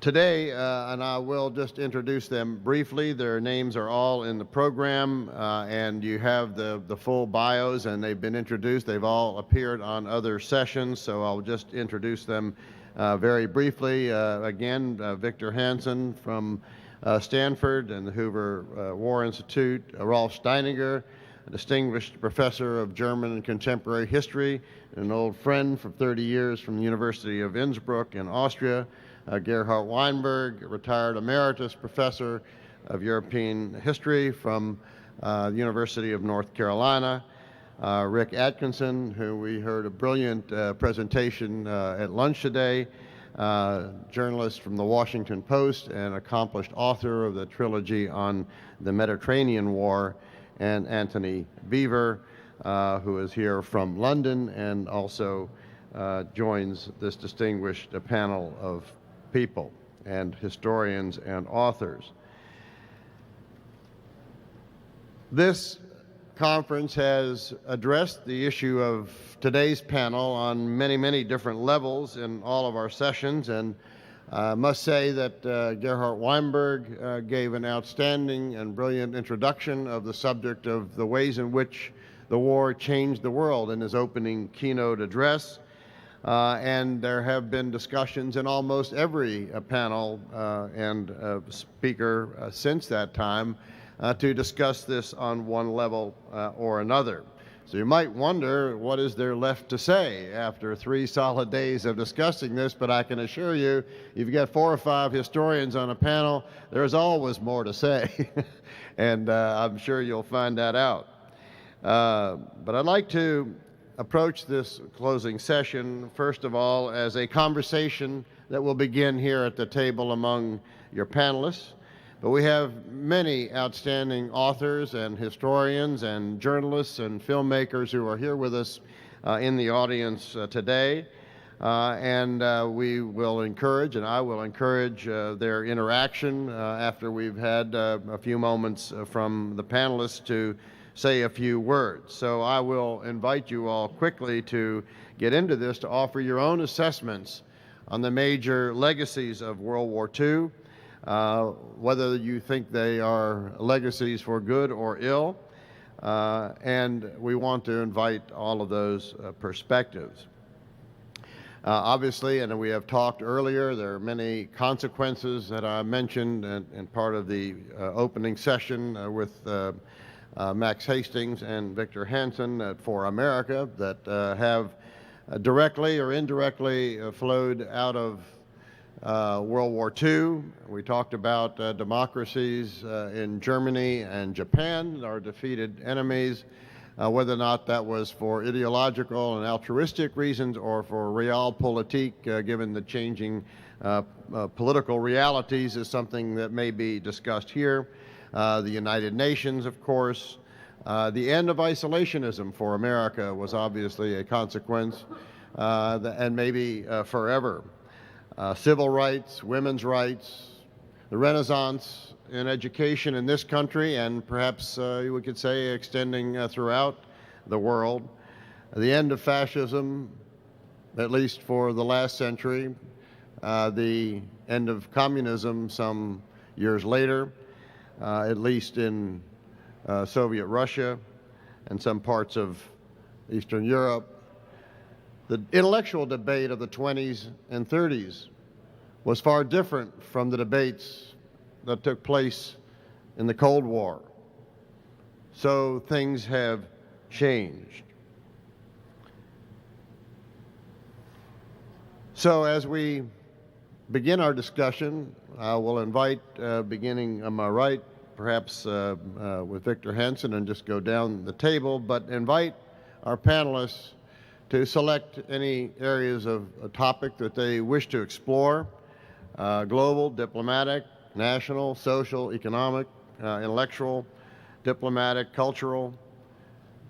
today, and I will just introduce them briefly. Their names are all in the program, and you have the full bios, and they've been introduced. They've all appeared on other sessions, so I'll just introduce them very briefly. Again, Victor Hansen from Stanford and the Hoover War Institute, Rolf Steininger, a distinguished professor of German and contemporary history, an old friend for 30 years from the University of Innsbruck in Austria, Gerhard Weinberg, a retired emeritus professor of European history from the University of North Carolina, Rick Atkinson, who we heard a brilliant presentation at lunch today, journalist from the Washington Post and accomplished author of the trilogy on the Mediterranean War, and Anthony Beaver, who is here from London and also joins this distinguished panel of people and historians and authors. This conference has addressed the issue of today's panel on many, many different levels in all of our sessions, and I must say that Gerhard Weinberg gave an outstanding and brilliant introduction of the subject of the ways in which the war changed the world in his opening keynote address. And there have been discussions in almost every panel and speaker since that time to discuss this on one level or another. So you might wonder, what is there left to say after 3 solid days of discussing this? But I can assure you, if you've got 4 or 5 historians on a panel, there's always more to say. And I'm sure you'll find that out. But I'd like to approach this closing session, first of all, as a conversation that will begin here at the table among your panelists. But we have many outstanding authors and historians and journalists and filmmakers who are here with us in the audience today. We will encourage, and I will encourage, their interaction after we've had a few moments from the panelists to say a few words. So I will invite you all quickly to get into this, to offer your own assessments on the major legacies of World War II, whether you think they are legacies for good or ill, and we want to invite all of those perspectives. Obviously, and we have talked earlier, there are many consequences that I mentioned in part of the opening session with Max Hastings and Victor Hansen for America that have directly or indirectly flowed out of World War II. We talked about democracies in Germany and Japan, our defeated enemies, whether or not that was for ideological and altruistic reasons or for realpolitik, given the changing political realities, is something that may be discussed here. The United Nations, of course. The end of isolationism for America was obviously a consequence, and maybe forever. Civil rights, women's rights, the Renaissance in education in this country, and perhaps we could say extending throughout the world. The end of fascism, at least for the last century. The end of communism some years later, at least in Soviet Russia and some parts of Eastern Europe. The intellectual debate of the 20s and 30s was far different from the debates that took place in the Cold War. So things have changed. So as we begin our discussion, I will invite, beginning on my right, perhaps with Victor Hansen, and just go down the table, but invite our panelists to select any areas of a topic that they wish to explore, global, diplomatic, national, social, economic, intellectual, diplomatic, cultural,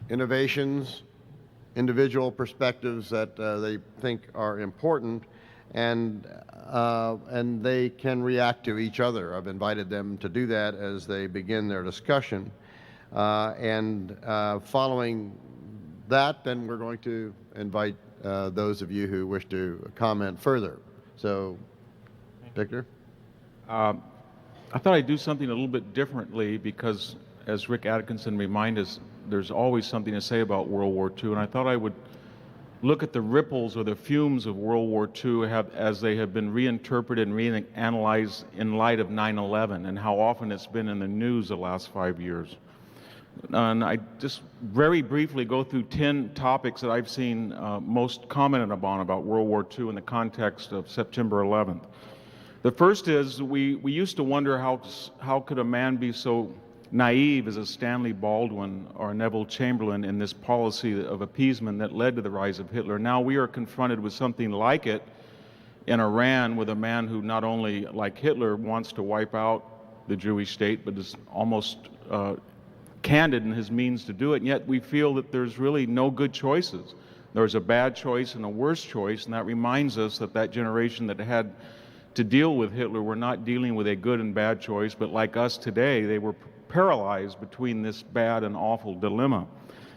innovations, individual perspectives that they think are important, and they can react to each other. I've invited them to do that as they begin their discussion. Following that, then we're going to invite those of you who wish to comment further. So, Victor? I thought I'd do something a little bit differently because, as Rick Atkinson reminded us, there's always something to say about World War II, and I thought I would look at the ripples or the fumes of World War II as they have been reinterpreted and reanalyzed in light of 9/11 and how often it's been in the news the last 5 years. And I just very briefly go through 10 topics that I've seen most commented upon about World War II in the context of September 11th. The first is we used to wonder how could a man be so naive as a Stanley Baldwin or Neville Chamberlain in this policy of appeasement that led to the rise of Hitler. Now we are confronted with something like it in Iran with a man who not only, like Hitler, wants to wipe out the Jewish state, but is almost candid in his means to do it, and yet we feel that there's really no good choices. There's a bad choice and a worse choice, and that reminds us that that generation that had to deal with Hitler were not dealing with a good and bad choice, but like us today, they were paralyzed between this bad and awful dilemma.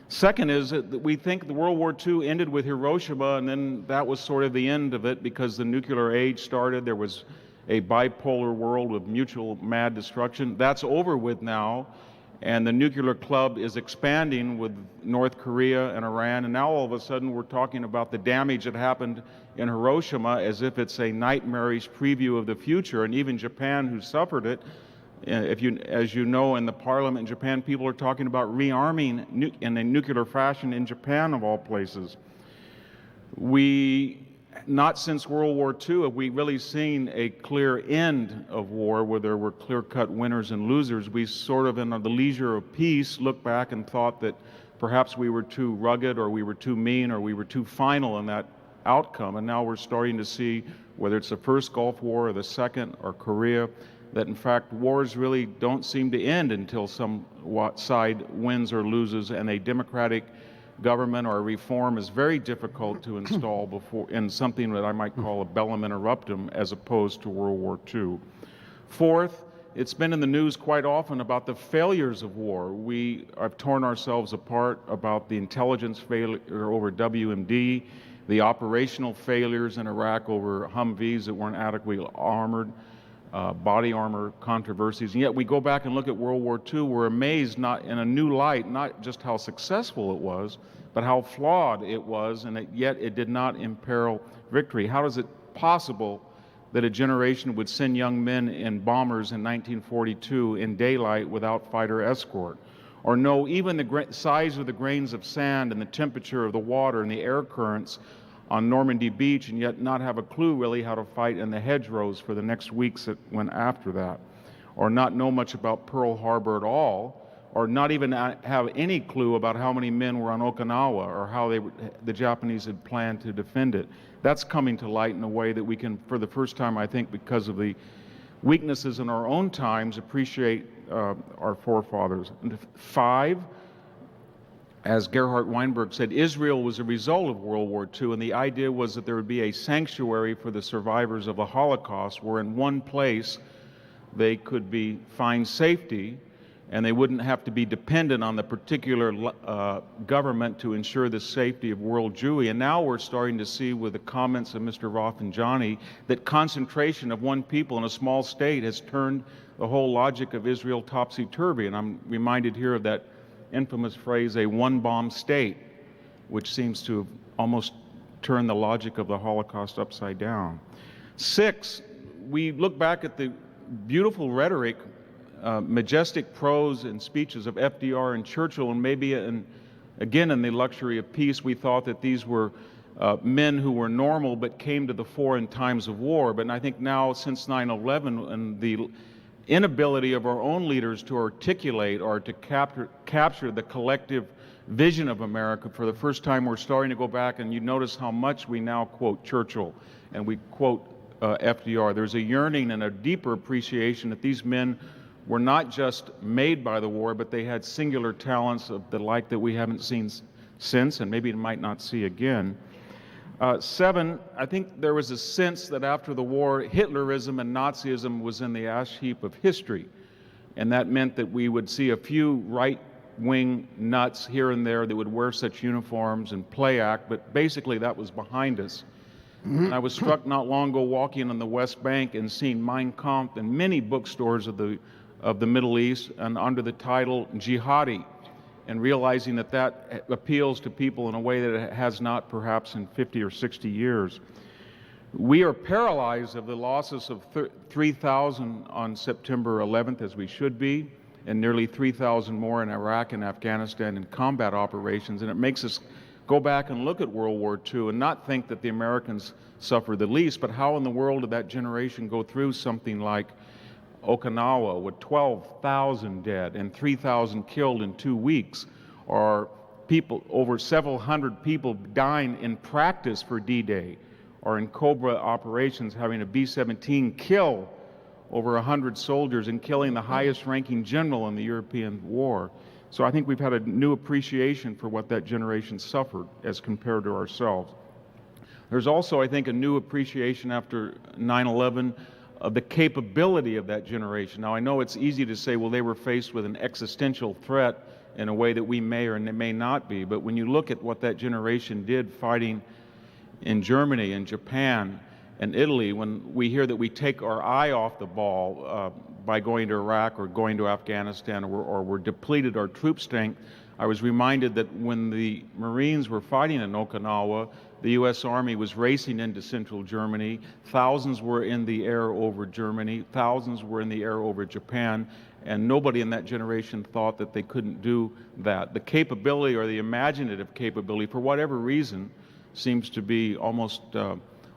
Second is that we think the World War II ended with Hiroshima, and then that was sort of the end of it because the nuclear age started. There was a bipolar world with mutual mad destruction. That's over with now, and the nuclear club is expanding with North Korea and Iran, and now all of a sudden we're talking about the damage that happened in Hiroshima as if it's a nightmarish preview of the future, and even Japan, who suffered it, as you know, in the parliament in Japan, people are talking about rearming in a nuclear fashion in Japan, of all places. Not since World War II have we really seen a clear end of war where there were clear-cut winners and losers. We sort of, in the leisure of peace, looked back and thought that perhaps we were too rugged or we were too mean or we were too final in that outcome. And now we're starting to see, whether it's the first Gulf War or the second or Korea, that in fact wars really don't seem to end until some side wins or loses, and a democratic government or a reform is very difficult to install before in something that I might call a bellum interruptum as opposed to World War II. Fourth, it's been in the news quite often about the failures of war. We have torn ourselves apart about the intelligence failure over WMD, the operational failures in Iraq over Humvees that weren't adequately armored, body armor controversies, and yet we go back and look at World War II, we're amazed not in a new light, not just how successful it was, but how flawed it was, and yet it did not imperil victory. How is it possible that a generation would send young men in bombers in 1942 in daylight without fighter escort, or know even the size of the grains of sand and the temperature of the water and the air currents on Normandy Beach, and yet not have a clue really how to fight in the hedgerows for the next weeks that went after that, or not know much about Pearl Harbor at all, or not even have any clue about how many men were on Okinawa or how the Japanese had planned to defend it. That's coming to light in a way that we can, for the first time, I think, because of the weaknesses in our own times, appreciate our forefathers. And 5, as Gerhard Weinberg said, Israel was a result of World War II, and the idea was that there would be a sanctuary for the survivors of the Holocaust, where in one place they could find safety, and they wouldn't have to be dependent on the particular government to ensure the safety of world Jewry. And now we're starting to see, with the comments of Mr. Rafsanjani, that concentration of one people in a small state has turned the whole logic of Israel topsy-turvy. And I'm reminded here of that infamous phrase, a one-bomb state, which seems to have almost turned the logic of the Holocaust upside down. 6, we look back at the beautiful rhetoric, majestic prose and speeches of FDR and Churchill, and maybe again in the luxury of peace, we thought that these were men who were normal but came to the fore in times of war. But I think now, since 9/11 and the inability of our own leaders to articulate or to capture the collective vision of America, for the first time we're starting to go back, and you notice how much we now quote Churchill and we quote FDR. There's a yearning and a deeper appreciation that these men were not just made by the war, but they had singular talents of the like that we haven't seen since, and maybe might not see again. 7, I think there was a sense that after the war, Hitlerism and Nazism was in the ash heap of history, and that meant that we would see a few right-wing nuts here and there that would wear such uniforms and play act, but basically that was behind us. And I was struck not long ago walking on the West Bank and seeing Mein Kampf in many bookstores of the Middle East and under the title Jihadi, and realizing that that appeals to people in a way that it has not perhaps in 50 or 60 years. We are paralyzed of the losses of 3,000 on September 11th, as we should be, and nearly 3,000 more in Iraq and Afghanistan in combat operations. And it makes us go back and look at World War II and not think that the Americans suffered the least, but how in the world did that generation go through something like Okinawa with 12,000 dead and 3,000 killed in 2 weeks, or people, over several hundred people dying in practice for D-Day, or in Cobra operations having a B-17 kill over 100 soldiers and killing the highest ranking general in the European war. So I think we've had a new appreciation for what that generation suffered as compared to ourselves. There's also, I think, a new appreciation after 9/11 of the capability of that generation. Now, I know it's easy to say, well, they were faced with an existential threat in a way that we may or may not be, but when you look at what that generation did fighting in Germany and Japan and Italy, when we hear that we take our eye off the ball by going to Iraq or going to Afghanistan, or we're depleted our troop strength, I was reminded that when the Marines were fighting in Okinawa, the U.S. Army was racing into central Germany. Thousands were in the air over Germany. Thousands were in the air over Japan. And nobody in that generation thought that they couldn't do that. The capability, or the imaginative capability, for whatever reason, seems to be almost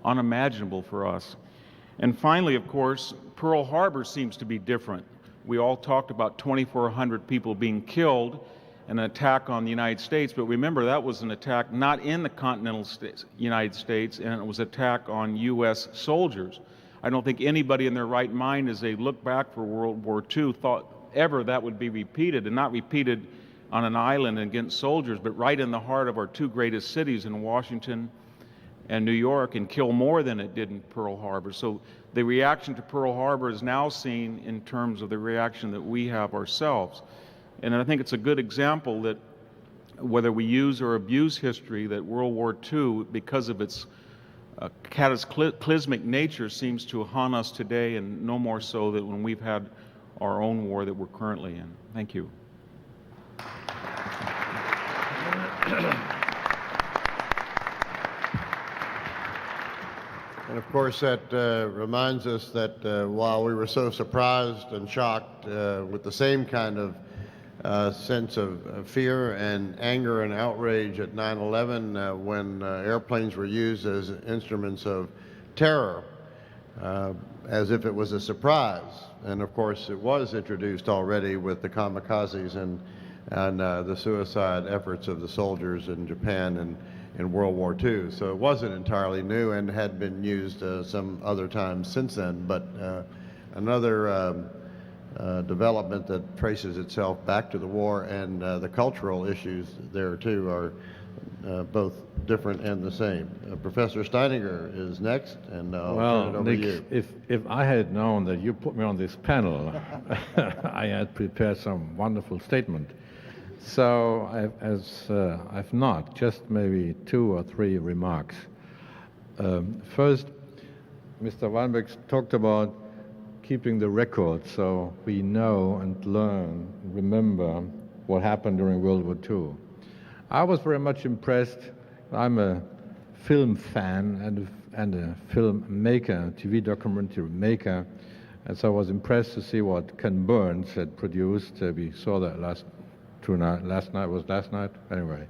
unimaginable for us. And finally, of course, Pearl Harbor seems to be different. We all talked about 2,400 people being killed, an attack on the United States, but remember that was an attack not in the continental United States, and it was an attack on U.S. soldiers. I don't think anybody in their right mind, as they look back for World War II, thought ever that would be repeated, and not repeated on an island against soldiers, but right in the heart of our two greatest cities in Washington and New York, and kill more than it did in Pearl Harbor. So the reaction to Pearl Harbor is now seen in terms of the reaction that we have ourselves. And I think it's a good example that whether we use or abuse history, that World War II, because of its cataclysmic nature, seems to haunt us today, and no more so than when we've had our own war that we're currently in. Thank you. And of course, that reminds us that while we were so surprised and shocked with the same kind of sense of fear and anger and outrage at 9/11 when airplanes were used as instruments of terror, as if it was a surprise. And of course, it was introduced already with the kamikazes and the suicide efforts of the soldiers in Japan and in World War II. So it wasn't entirely new and had been used some other times since then. But another development that traces itself back to the war, and the cultural issues there too are both different and the same. Professor Steininger is next, and I'll turn it over to you. If I had known that you put me on this panel, I had prepared some wonderful statement. So I've not, just maybe 2 or 3 remarks. First, Mr. Weinberg talked about keeping the record so we know and learn, remember what happened during World War II. I was very much impressed. I'm a film fan and a film maker, TV documentary maker, and so I was impressed to see what Ken Burns had produced. We saw that last night, anyway.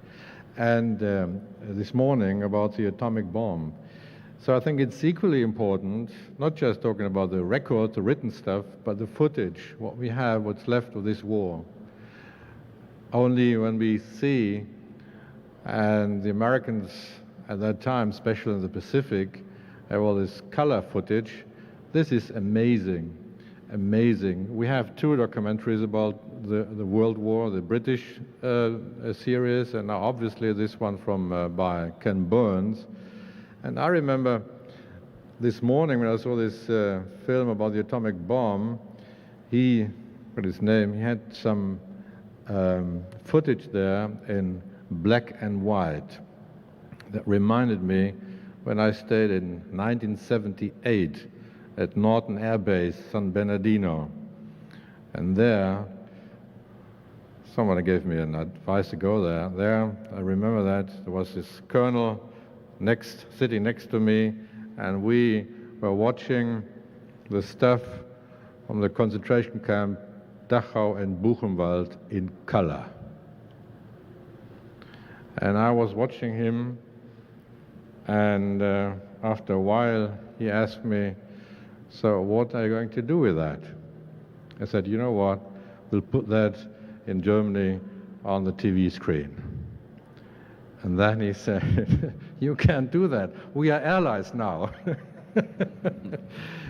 And this morning about the atomic bomb. So I think it's equally important, not just talking about the record, the written stuff, but the footage, what we have, what's left of this war. Only when we see, and the Americans at that time, especially in the Pacific, have all this color footage. This is amazing, amazing. We have 2 documentaries about the World War, the British series, and now obviously this one from by Ken Burns. And I remember this morning when I saw this film about the atomic bomb, what his name, he had some footage there in black and white that reminded me when I stayed in 1978 at Norton Air Base, San Bernardino. And there, somebody gave me an advice to go there. There, I remember that there was this colonel sitting next to me, and we were watching the stuff from the concentration camp Dachau and Buchenwald in color. And I was watching him, and after a while he asked me, "So what are you going to do with that?" I said, "You know what, we'll put that in Germany on the TV screen." And then he said, "You can't do that. We are allies now."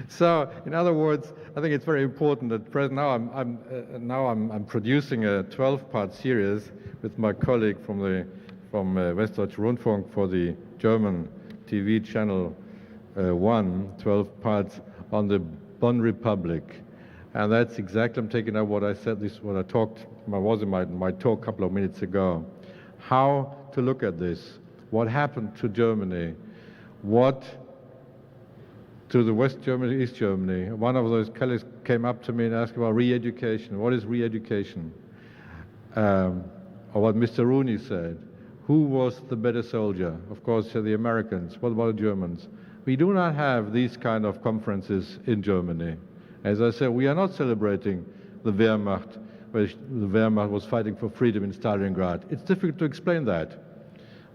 So, in other words, I think it's very important that now I'm producing a 12-part series with my colleague from Westdeutscher Rundfunk for the German TV channel 12 parts on the Bonn Republic. And that's exactly, I'm taking up what I said, was in my talk a couple of minutes ago. How to look at this, what happened to Germany, what to the West Germany, East Germany. One of those colleagues came up to me and asked about re-education. What is re-education? Or what Mr. Rooney said. Who was the better soldier? Of course, the Americans. What about the Germans? We do not have these kind of conferences in Germany. As I said, we are not celebrating the Wehrmacht, where the Wehrmacht was fighting for freedom in Stalingrad. It's difficult to explain that.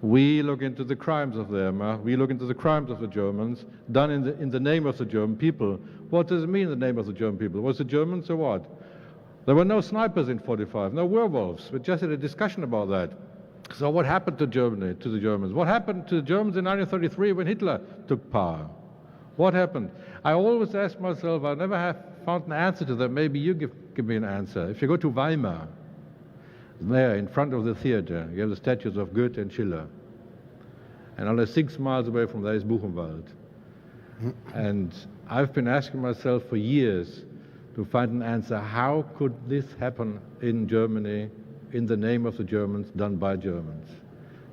We look into the crimes of the Wehrmacht, we look into the crimes of the Germans, done in the name of the German people. What does it mean, the name of the German people? Was it Germans or what? There were no snipers in 45, no werewolves. We just had a discussion about that. So what happened to Germany, to the Germans? What happened to the Germans in 1933 when Hitler took power? What happened? I always ask myself, I never have found an answer to that. Maybe you give me an answer. If you go to Weimar, there in front of the theater, you have the statues of Goethe and Schiller. And only 6 miles away from there is Buchenwald. And I've been asking myself for years to find an answer. How could this happen in Germany, in the name of the Germans, done by Germans?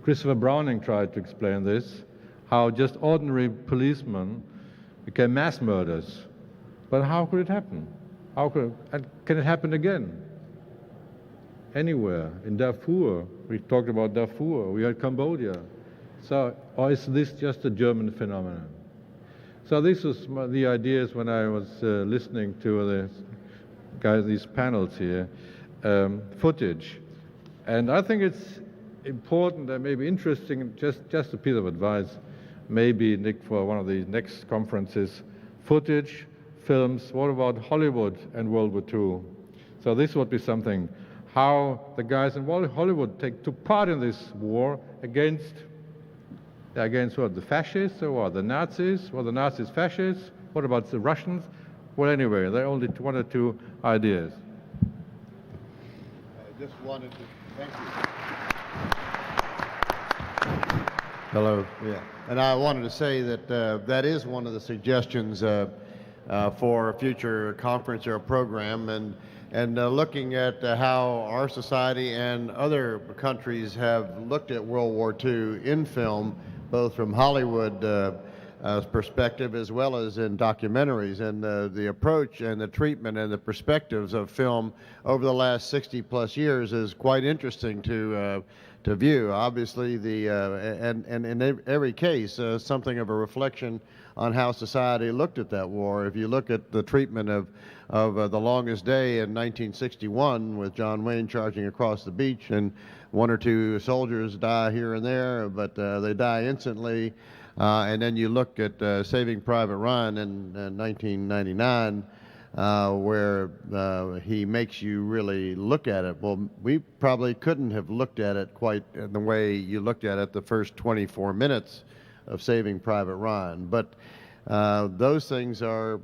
Christopher Browning tried to explain this, how just ordinary policemen became mass murderers. But how could it happen? And can it happen again? Anywhere. In Darfur, we talked about Darfur, we had Cambodia. So, or is this just a German phenomenon? So this was the ideas when I was listening to these panels here, footage. And I think it's important and maybe interesting, just a piece of advice, maybe, Nick, for one of the next conferences, footage, films, what about Hollywood and World War II? So this would be something, how the guys in Hollywood took part in this war against what, the fascists or what, the Nazis? Were the Nazis fascists? What about the Russians? Well, anyway, there are only one or two ideas. I just wanted to, thank you. Hello. Yeah, and I wanted to say that that is one of the suggestions for a future conference or program, and looking at how our society and other countries have looked at World War II in film, both from Hollywood perspective as well as in documentaries, and the approach and the treatment and the perspectives of film over the last 60 plus years is quite interesting to view. Obviously, and in every case, something of a reflection on how society looked at that war. If you look at the treatment of The Longest Day in 1961, with John Wayne charging across the beach, and 1 or 2 soldiers die here and there, but they die instantly. And then you look at Saving Private Ryan in 1999, where he makes you really look at it. Well, we probably couldn't have looked at it quite in the way you looked at it the first 24 minutes of Saving Private Ryan. But those things are,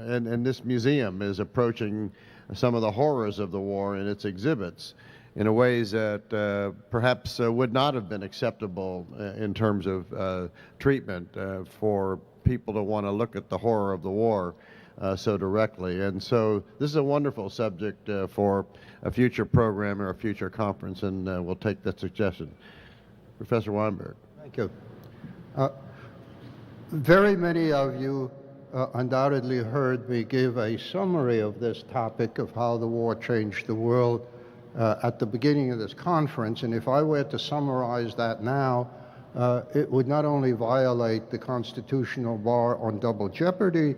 and this museum is approaching some of the horrors of the war in its exhibits in a ways that perhaps would not have been acceptable in terms of treatment for people to want to look at the horror of the war so directly. And so this is a wonderful subject for a future program or a future conference, and we'll take that suggestion. Professor Weinberg. Thank you. Very many of you undoubtedly heard me give a summary of this topic of how the war changed the world at the beginning of this conference, and if I were to summarize that now, it would not only violate the constitutional bar on double jeopardy,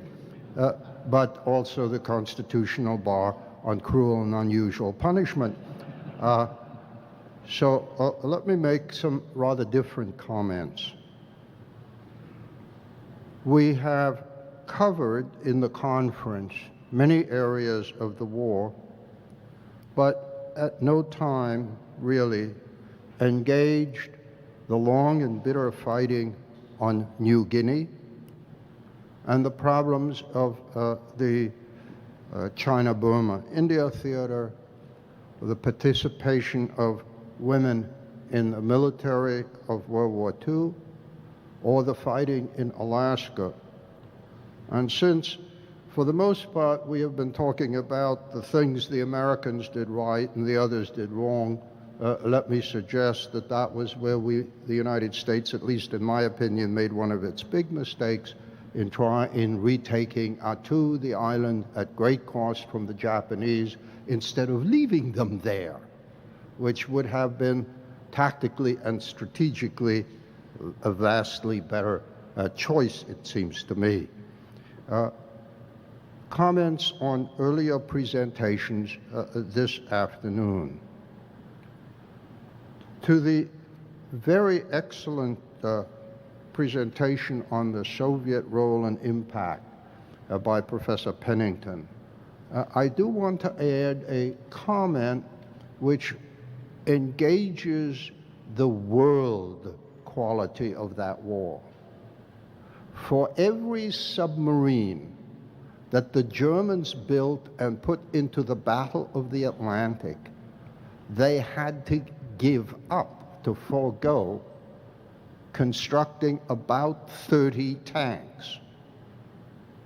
but also the constitutional bar on cruel and unusual punishment. So let me make some rather different comments. We have covered in the conference many areas of the war, but at no time really engaged the long and bitter fighting on New Guinea and the problems of the China-Burma India theater, the participation of women in the military of World War II, or the fighting in Alaska. And since, for the most part, we have been talking about the things the Americans did right and the others did wrong, let me suggest that that was where the United States, at least in my opinion, made one of its big mistakes in retaking Attu, the island, at great cost from the Japanese, instead of leaving them there, which would have been tactically and strategically a vastly better choice, it seems to me. Comments on earlier presentations this afternoon. To the very excellent presentation on the Soviet role and impact by Professor Pennington, I do want to add a comment which engages the world quality of that war. For every submarine that the Germans built and put into the Battle of the Atlantic, they had to give up, to forego, constructing about 30 tanks.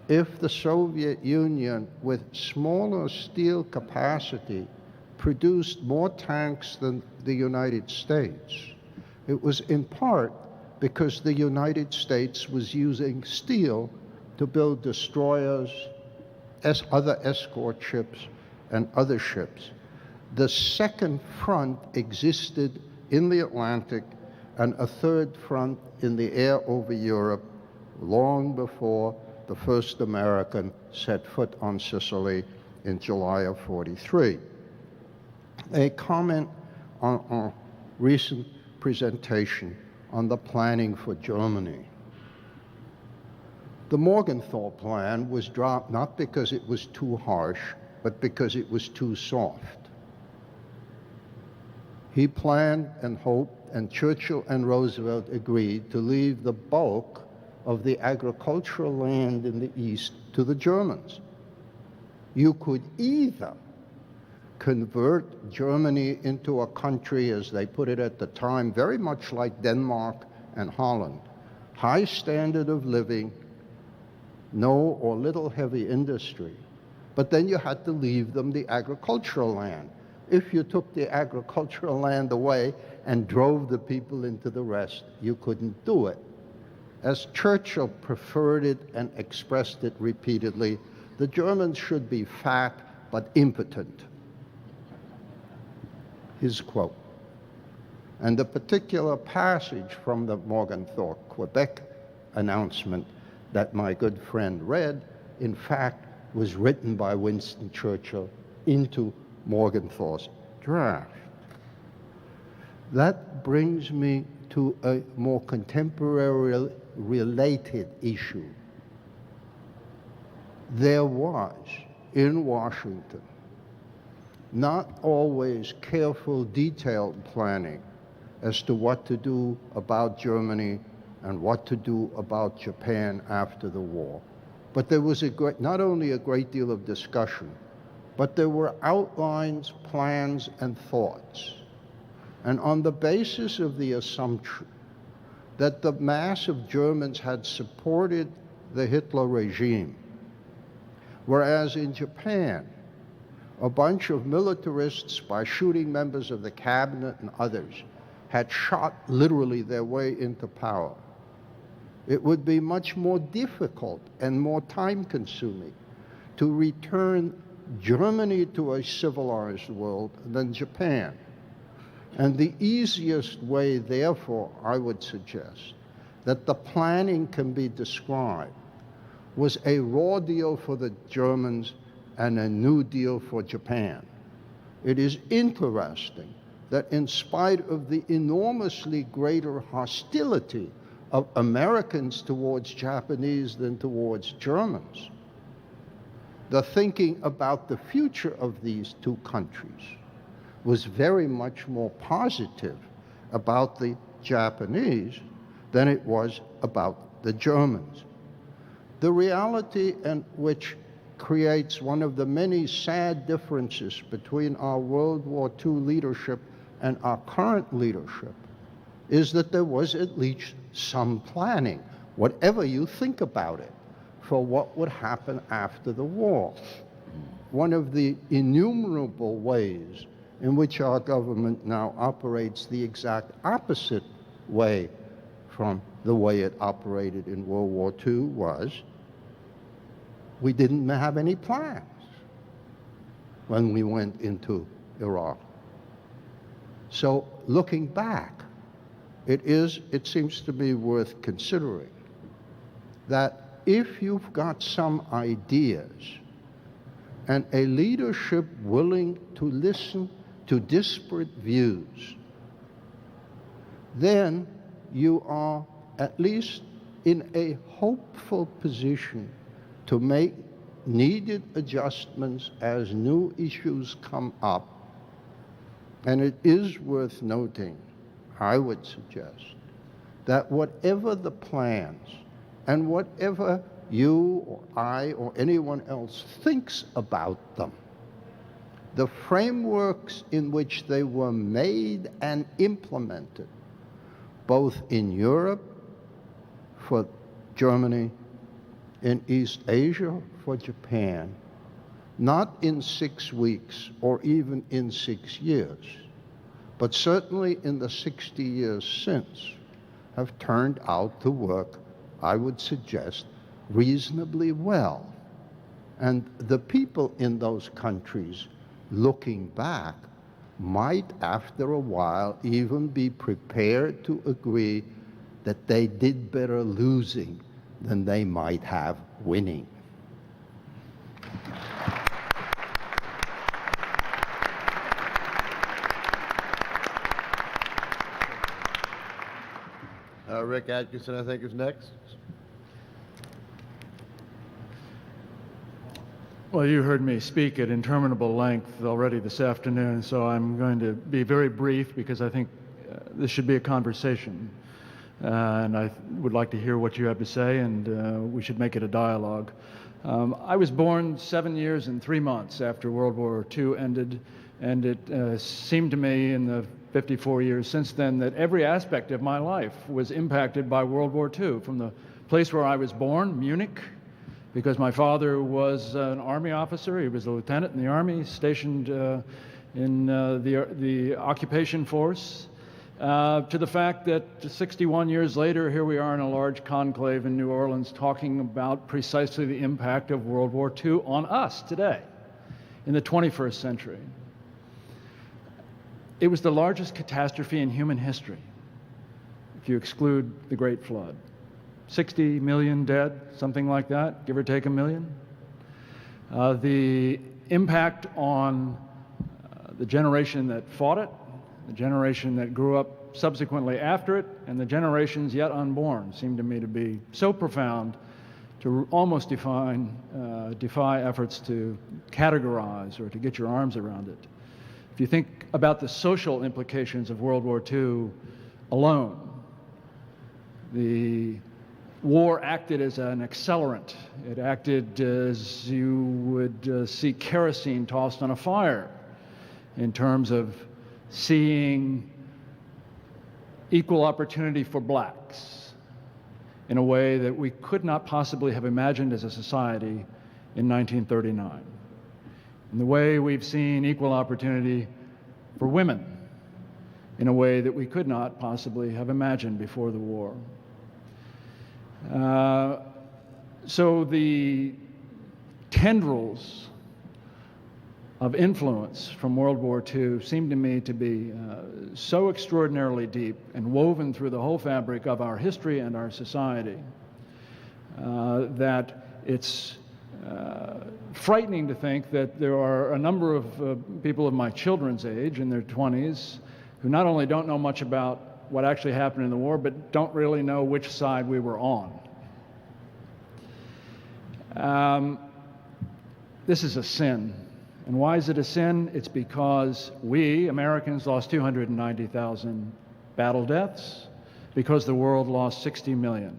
If the Soviet Union, with smaller steel capacity, produced more tanks than the United States, it was in part because the United States was using steel to build destroyers, other escort ships, and other ships. The second front existed in the Atlantic and a third front in the air over Europe long before the first American set foot on Sicily in July of '43. A comment on a recent presentation on the planning for Germany. The Morgenthau plan was dropped not because it was too harsh, but because it was too soft. He planned and hoped, and Churchill and Roosevelt agreed to leave the bulk of the agricultural land in the East to the Germans. You could either convert Germany into a country, as they put it at the time, very much like Denmark and Holland. High standard of living, no or little heavy industry. But then you had to leave them the agricultural land. If you took the agricultural land away and drove the people into the rest, you couldn't do it. As Churchill preferred it and expressed it repeatedly, the Germans should be fat but impotent. His quote. And the particular passage from the Morgenthau Quebec announcement that my good friend read, in fact, was written by Winston Churchill into Morgenthau's draft. That brings me to a more contemporary related issue. There was, in Washington, not always careful, detailed planning as to what to do about Germany and what to do about Japan after the war. But there was not only a great deal of discussion, but there were outlines, plans, and thoughts. And on the basis of the assumption that the mass of Germans had supported the Hitler regime, whereas in Japan, a bunch of militarists, by shooting members of the cabinet and others, had shot literally their way into power. It would be much more difficult and more time-consuming to return Germany to a civilized world than Japan. And the easiest way, therefore, I would suggest, that the planning can be described was a raw deal for the Germans and a new deal for Japan. It is interesting that in spite of the enormously greater hostility of Americans towards Japanese than towards Germans, the thinking about the future of these two countries was very much more positive about the Japanese than it was about the Germans. The reality in which creates one of the many sad differences between our World War II leadership and our current leadership is that there was at least some planning, whatever you think about it, for what would happen after the war. One of the innumerable ways in which our government now operates the exact opposite way from the way it operated in World War II was we didn't have any plans when we went into Iraq. So looking back, it seems to me worth considering that if you've got some ideas and a leadership willing to listen to disparate views, then you are at least in a hopeful position to make needed adjustments as new issues come up. And it is worth noting, I would suggest, that whatever the plans and whatever you or I or anyone else thinks about them, the frameworks in which they were made and implemented, both in Europe for Germany, in East Asia for Japan, not in 6 weeks or even in 6 years, but certainly in the 60 years since, have turned out to work, I would suggest, reasonably well. And the people in those countries, looking back, might after a while even be prepared to agree that they did better losing than they might have winning. Rick Atkinson, I think, is next. Well, you heard me speak at interminable length already this afternoon, so I'm going to be very brief because I think this should be a conversation. And I would like to hear what you have to say, and we should make it a dialogue. I was born 7 years and 3 months after World War II ended, and it seemed to me in the 54 years since then that every aspect of my life was impacted by World War II, from the place where I was born, Munich, because my father was an Army officer. He was a lieutenant in the Army, stationed in the occupation force, to the fact that 61 years later, here we are in a large conclave in New Orleans talking about precisely the impact of World War II on us today, in the 21st century. It was the largest catastrophe in human history, if you exclude the Great Flood. 60 million dead, something like that, give or take a million. The impact on the generation that fought it, the generation that grew up subsequently after it, and the generations yet unborn seemed to me to be so profound to almost defy efforts to categorize or to get your arms around it. If you think about the social implications of World War II alone, the war acted as an accelerant. It acted as you would see kerosene tossed on a fire in terms of seeing equal opportunity for blacks in a way that we could not possibly have imagined as a society in 1939. In the way we've seen equal opportunity for women in a way that we could not possibly have imagined before the war. So the tendrils of influence from World War II seem to me to be so extraordinarily deep and woven through the whole fabric of our history and our society that it's frightening to think that there are a number of people of my children's age, in their 20s, who not only don't know much about what actually happened in the war, but don't really know which side we were on. This is a sin. And why is it a sin? It's because we, Americans, lost 290,000 battle deaths, because the world lost 60 million.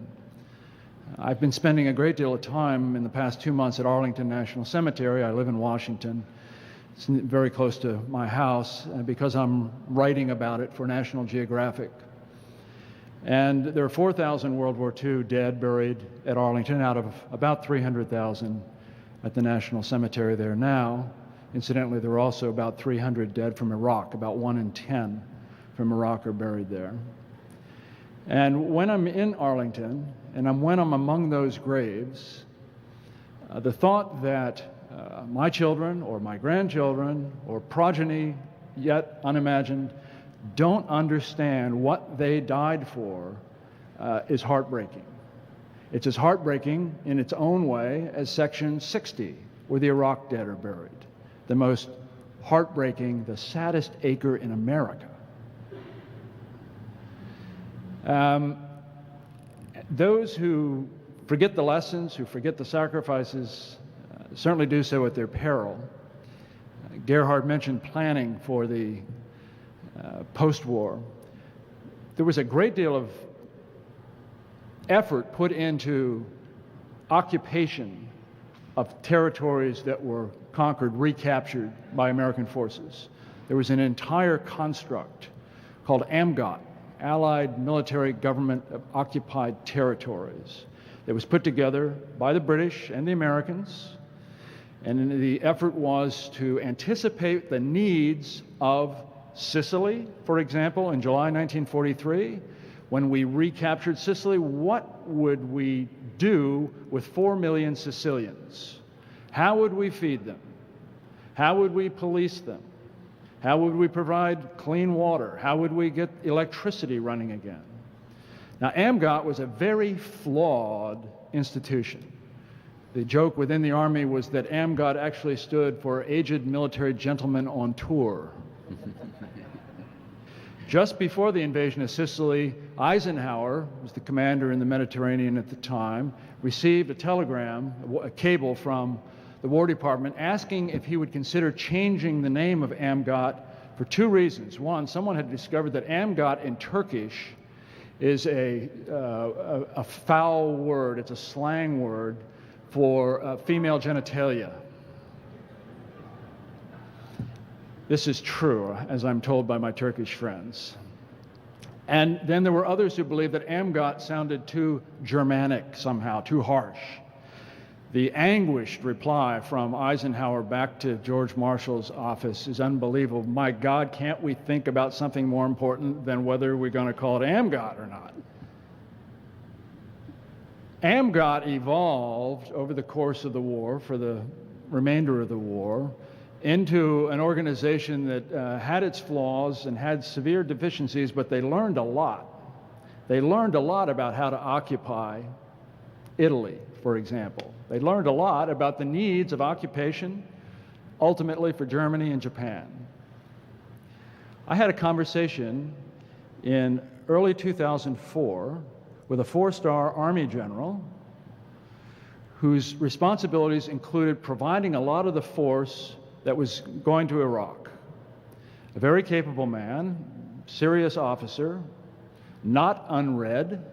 I've been spending a great deal of time in the past 2 months at Arlington National Cemetery. I live in Washington. It's very close to my house, because I'm writing about it for National Geographic. And there are 4,000 World War II dead buried at Arlington out of about 300,000 at the National Cemetery there now. Incidentally, there are also about 300 dead from Iraq. About 1 in 10 from Iraq are buried there. And when I'm in Arlington, and when I'm among those graves, the thought that my children or my grandchildren or progeny yet unimagined don't understand what they died for is heartbreaking. It's as heartbreaking in its own way as Section 60, where the Iraq dead are buried. The most heartbreaking, the saddest acre in America. Those who forget the lessons, who forget the sacrifices, certainly do so at their peril. Gerhard mentioned planning for the post-war. There was a great deal of effort put into occupation of territories that were conquered, recaptured by American forces. There was an entire construct called AMGOT, Allied Military Government of Occupied Territories, that was put together by the British and the Americans, and the effort was to anticipate the needs of Sicily, for example, in July 1943. When we recaptured Sicily, what would we do with 4 million Sicilians? How would we feed them? How would we police them? How would we provide clean water? How would we get electricity running again? Now, AMGOT was a very flawed institution. The joke within the Army was that AMGOT actually stood for Aged Military Gentlemen on Tour. Just before the invasion of Sicily, Eisenhower, who was the commander in the Mediterranean at the time, received a telegram, a cable from the War Department asking if he would consider changing the name of AMGOT for 2 reasons. One, someone had discovered that AMGOT in Turkish is a foul word. It's a slang word for female genitalia. This is true, as I'm told by my Turkish friends. And then there were others who believed that AMGOT sounded too Germanic somehow, too harsh. The anguished reply from Eisenhower back to George Marshall's office is unbelievable. My God, can't we think about something more important than whether we're going to call it AMGOT or not? AMGOT evolved over the course of the war, for the remainder of the war, into an organization that had its flaws and had severe deficiencies, but they learned a lot. They learned a lot about how to occupy Italy, for example. They learned a lot about the needs of occupation, ultimately for Germany and Japan. I had a conversation in early 2004 with a 4-star Army general whose responsibilities included providing a lot of the force that was going to Iraq. A very capable man, serious officer, not unread,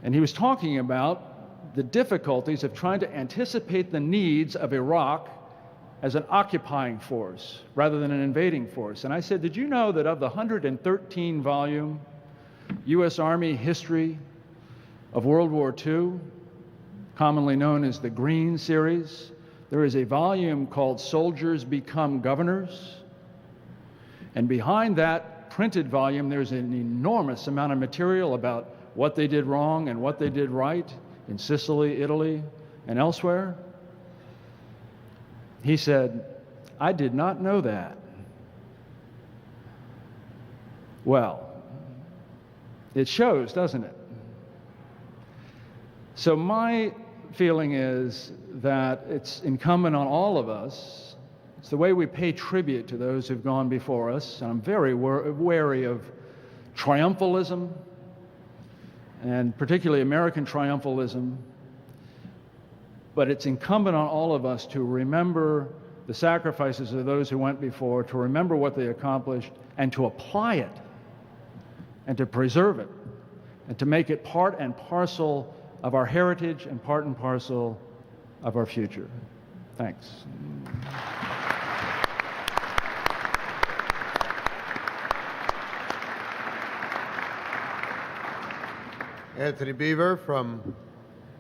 and he was talking about the difficulties of trying to anticipate the needs of Iraq as an occupying force rather than an invading force. And I said, did you know that of the 113-volume U.S. Army history of World War II, commonly known as the Green Series, there is a volume called Soldiers Become Governors, and behind that printed volume there's an enormous amount of material about what they did wrong and what they did right in Sicily, Italy, and elsewhere? He said, "I did not know that." Well, it shows, doesn't it? So my feeling is that it's incumbent on all of us. It's the way we pay tribute to those who've gone before us. And I'm very wary of triumphalism, and particularly American triumphalism. But it's incumbent on all of us to remember the sacrifices of those who went before, to remember what they accomplished, and to apply it, and to preserve it, and to make it part and parcel of our heritage and part and parcel of our future. Thanks. Anthony Beaver from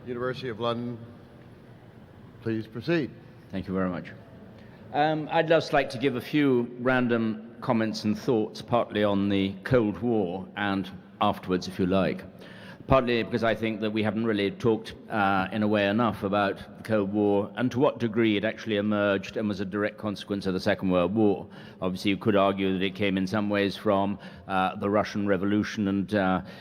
University of London. Please proceed. Thank you very much. I'd just like to give a few random comments and thoughts, partly on the Cold War and afterwards, if you like. Partly because I think that we haven't really talked in a way enough about the Cold War and to what degree it actually emerged and was a direct consequence of the Second World War. Obviously, you could argue that it came in some ways from the Russian Revolution and,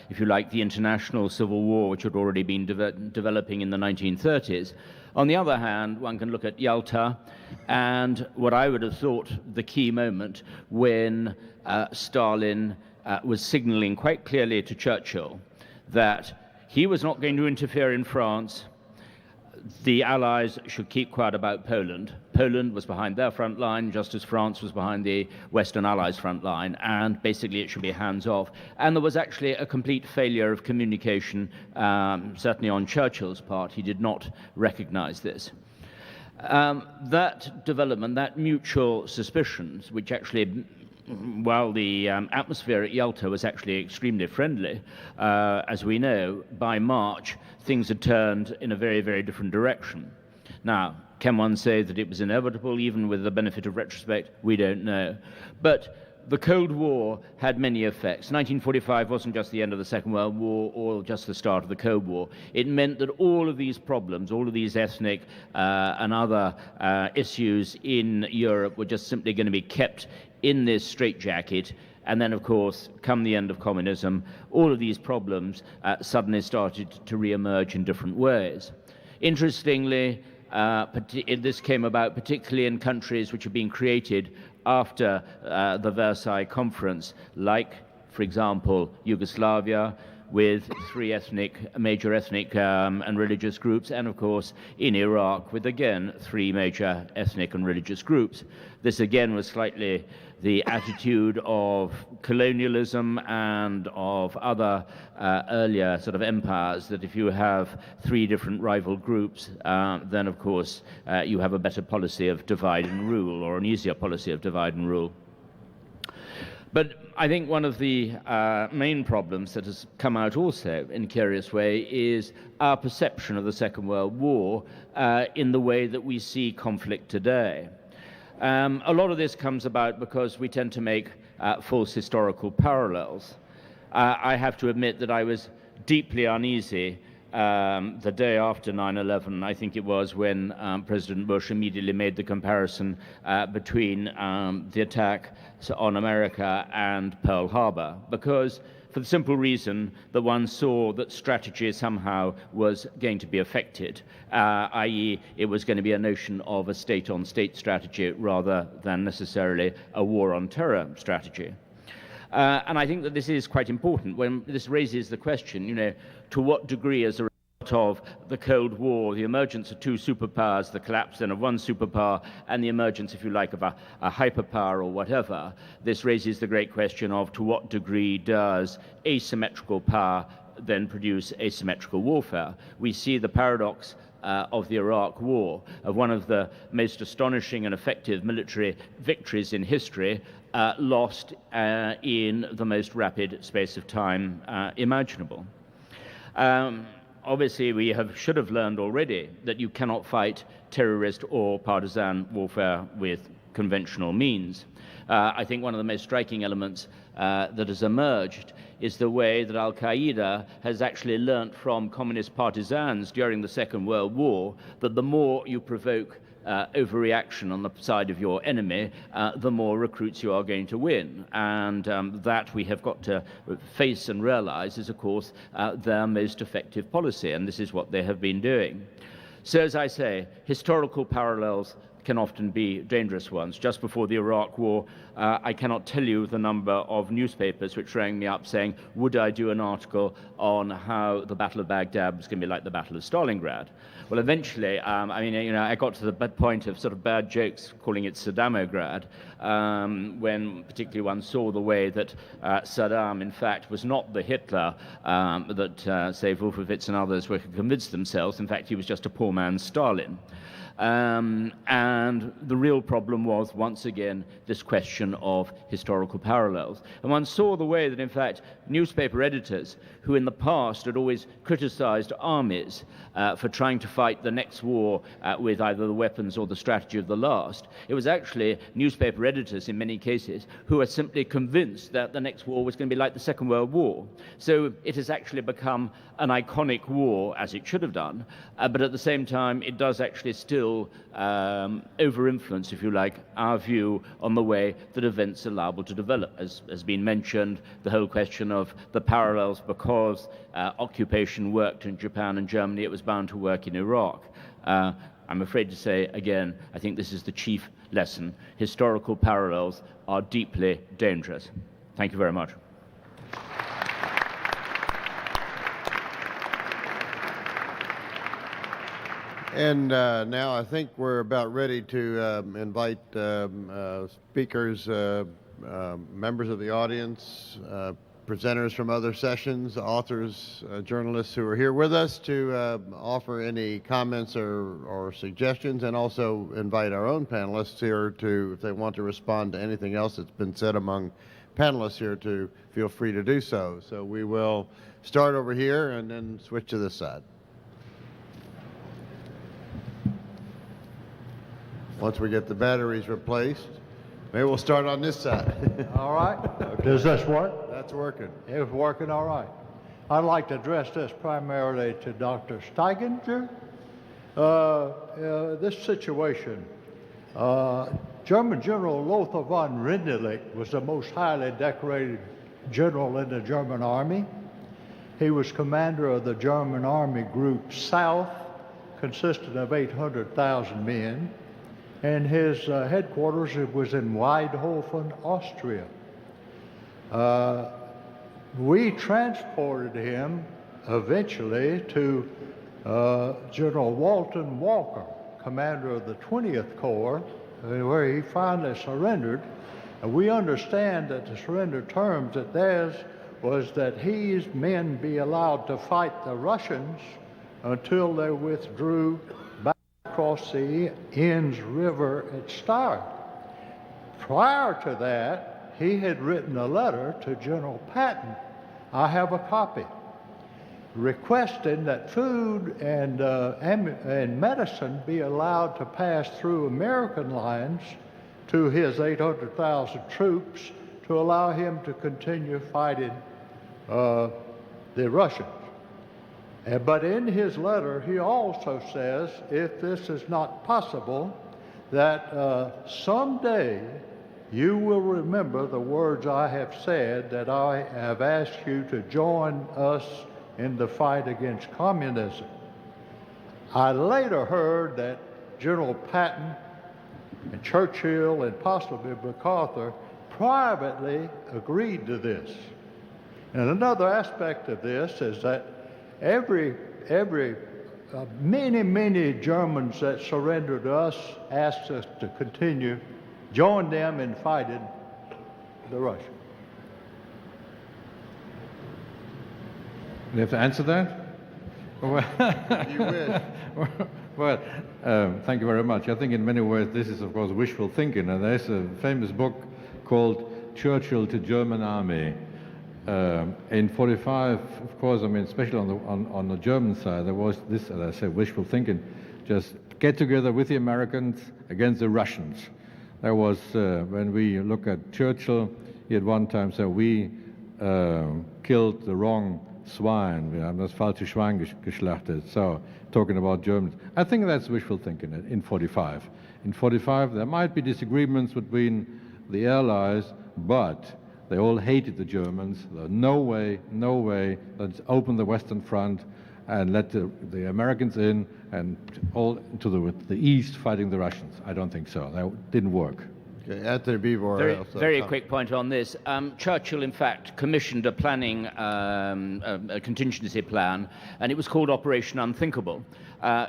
if you like, the international civil war, which had already been developing in the 1930s. On the other hand, one can look at Yalta and what I would have thought the key moment when Stalin was signaling quite clearly to Churchill that he was not going to interfere in France. The Allies should keep quiet about Poland. Poland was behind their front line, just as France was behind the Western Allies' front line, and basically it should be hands off. And there was actually a complete failure of communication, certainly on Churchill's part. He did not recognize this. That development, that mutual suspicions, which actually, while the atmosphere at Yalta was actually extremely friendly, as we know, by March, things had turned in a very, very different direction. Now, can one say that it was inevitable, even with the benefit of retrospect? We don't know. But the Cold War had many effects. 1945 wasn't just the end of the Second World War or just the start of the Cold War. It meant that all of these problems, all of these ethnic and other issues in Europe were just simply going to be kept in this straitjacket. And then, of course, come the end of communism, all of these problems suddenly started to re-emerge in different ways. Interestingly, this came about particularly in countries which had been created after the Versailles Conference, like, for example, Yugoslavia, with three major ethnic and religious groups, and of course in Iraq with again three major ethnic and religious groups. This again was slightly the attitude of colonialism and of other earlier sort of empires, that if you have three different rival groups, then of course you have a better policy of divide and rule, or an easier policy of divide and rule. But I think one of the main problems that has come out also in a curious way is our perception of the Second World War in the way that we see conflict today. A lot of this comes about because we tend to make false historical parallels. I have to admit that I was deeply uneasy the day after 9/11, I think it was, when President Bush immediately made the comparison between the attack on America and Pearl Harbor, because for the simple reason that one saw that strategy somehow was going to be affected, i.e. it was going to be a notion of a state-on-state strategy rather than necessarily a war on terror strategy. And I think that this is quite important when this raises the question, to what degree, as a result of the Cold War, the emergence of two superpowers, the collapse then of one superpower, and the emergence, if you like, of a hyperpower or whatever, this raises the great question of to what degree does asymmetrical power then produce asymmetrical warfare? We see the paradox of the Iraq War, of one of the most astonishing and effective military victories in history, lost in the most rapid space of time imaginable. Obviously, we should have learned already that you cannot fight terrorist or partisan warfare with conventional means. I think one of the most striking elements that has emerged is the way that Al-Qaeda has actually learnt from communist partisans during the Second World War that the more you provoke overreaction on the side of your enemy, the more recruits you are going to win. And that we have got to face and realize is, of course, their most effective policy, and this is what they have been doing. So, as I say, historical parallels can often be dangerous ones. Just before the Iraq War, I cannot tell you the number of newspapers which rang me up saying, would I do an article on how the Battle of Baghdad was going to be like the Battle of Stalingrad? Well, eventually, I got to the point of sort of bad jokes calling it Saddamograd, when particularly one saw the way that Saddam, in fact, was not the Hitler that, say, Wolfowitz and others were convinced themselves. In fact, he was just a poor man's Stalin. And the real problem was, once again, this question of historical parallels. And one saw the way that, in fact, newspaper editors, who in the past had always criticized armies for trying to fight the next war with either the weapons or the strategy of the last, it was actually newspaper editors, in many cases, who are simply convinced that the next war was going to be like the Second World War. So it has actually become an iconic war, as it should have done, but at the same time, it does actually still over-influence, if you like, our view on the way that events are liable to develop. As has been mentioned, the whole question of the parallels, because occupation worked in Japan and Germany, it was bound to work in Iraq. I'm afraid to say, again, I think this is the chief lesson. Historical parallels are deeply dangerous. Thank you very much. And now I think we're about ready to invite speakers, members of the audience, presenters from other sessions, authors, journalists who are here with us to offer any comments or suggestions, and also invite our own panelists here to, if they want to respond to anything else that's been said among panelists here, to feel free to do so. So we will start over here and then switch to this side. Once we get the batteries replaced, maybe we'll start on this side. All right. Does this work? That's working. It's working all right. I'd like to address this primarily to Dr. Steiginger. This situation, German General Lothar von Rindelich was the most highly decorated general in the German army. He was commander of the German Army Group South, consisting of 800,000 men. And his headquarters was in Weidhofen, Austria. We transported him eventually to General Walton Walker, commander of the 20th Corps, where he finally surrendered. And we understand that the surrender terms at theirs was that his men be allowed to fight the Russians until they withdrew across the Enns River at Steyr. Prior to that, he had written a letter to General Patton. I have a copy, requesting that food and medicine be allowed to pass through American lines to his 800,000 troops to allow him to continue fighting the Russians. But in his letter, he also says, if this is not possible, that someday you will remember the words I have said, that I have asked you to join us in the fight against communism. I later heard that General Patton and Churchill and possibly MacArthur privately agreed to this. And another aspect of this is that many Germans that surrendered to us asked us to continue, join them in fighting the Russians. You have to answer that? You wish. Well, thank you very much. I think in many ways this is, of course, wishful thinking. And there's a famous book called Churchill to German Army. In 45, of course, I mean, especially on the German side, there was this, as I said, wishful thinking. Just get together with the Americans against the Russians. There was, when we look at Churchill, he at one time said, we killed the wrong swine. Wir haben das falsche Schwein geschlachtet. So, talking about Germans. I think that's wishful thinking in 45. In 45, there might be disagreements between the Allies, but they all hated the Germans. No way, let's open the Western Front and let the Americans in and all into the East fighting the Russians. I don't think so. That didn't work. Okay, Anthony Beevor. Very quick point on this. Churchill, in fact, commissioned a planning, a contingency plan, and it was called Operation Unthinkable.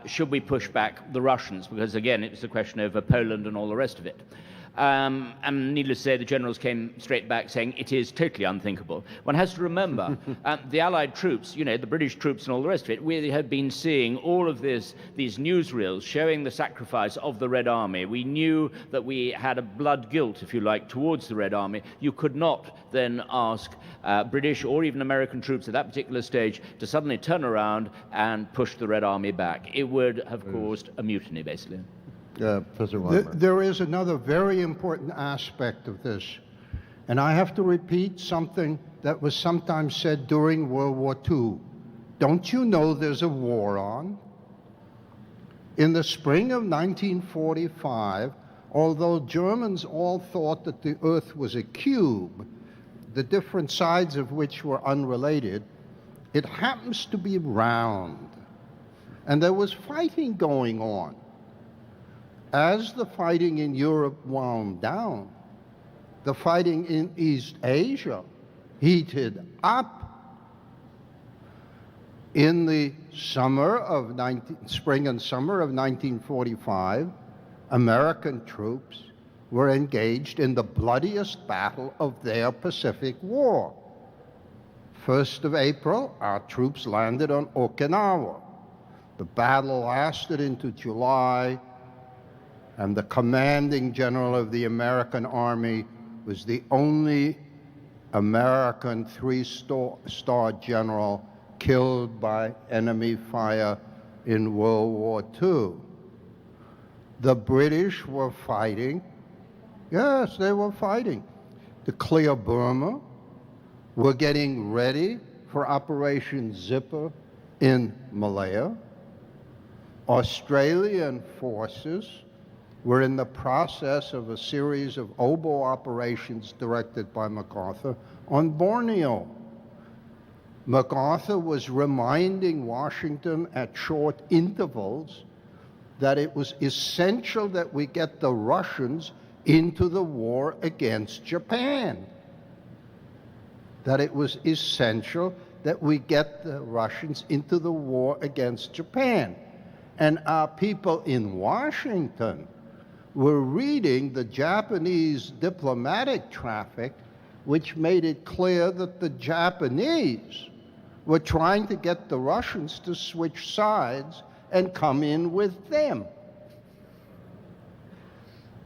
Should we push back the Russians? Because, again, it was a question over Poland and all the rest of it. And needless to say, the generals came straight back saying it is totally unthinkable. One has to remember the Allied troops, the British troops and all the rest of it, we had been seeing all of these newsreels showing the sacrifice of the Red Army. We knew that we had a blood guilt, if you like, towards the Red Army. You could not then ask British or even American troops at that particular stage to suddenly turn around and push the Red Army back. It would have caused a mutiny, basically. Professor Weimar. There is another very important aspect of this, and I have to repeat something that was sometimes said during World War II. Don't you know there's a war on? In the spring of 1945, although Germans all thought that the Earth was a cube, the different sides of which were unrelated, it happens to be round. And there was fighting going on. As the fighting in Europe wound down, the fighting in East Asia heated up. In the spring and summer of 1945, American troops were engaged in the bloodiest battle of their Pacific War. 1st of April, our troops landed on Okinawa. The battle lasted into July, and the commanding general of the American Army was the only American three-star general killed by enemy fire in World War II. The British were fighting. Yes, they were fighting to clear Burma. We're getting ready for Operation Zipper in Malaya. Australian forces were in the process of a series of oboe operations directed by MacArthur on Borneo. MacArthur was reminding Washington at short intervals that it was essential that we get the Russians into the war against Japan. That it was essential that we get the Russians into the war against Japan. And our people in Washington were reading the Japanese diplomatic traffic, which made it clear that the Japanese were trying to get the Russians to switch sides and come in with them.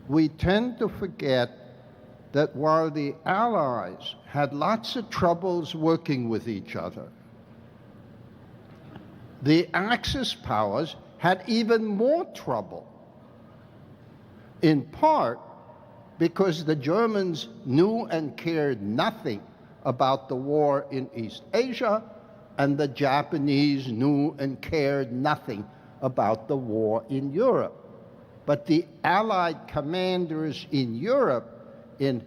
We tend to forget that while the Allies had lots of troubles working with each other, the Axis powers had even more trouble, in part because the Germans knew and cared nothing about the war in East Asia, and the Japanese knew and cared nothing about the war in Europe. But the Allied commanders in Europe in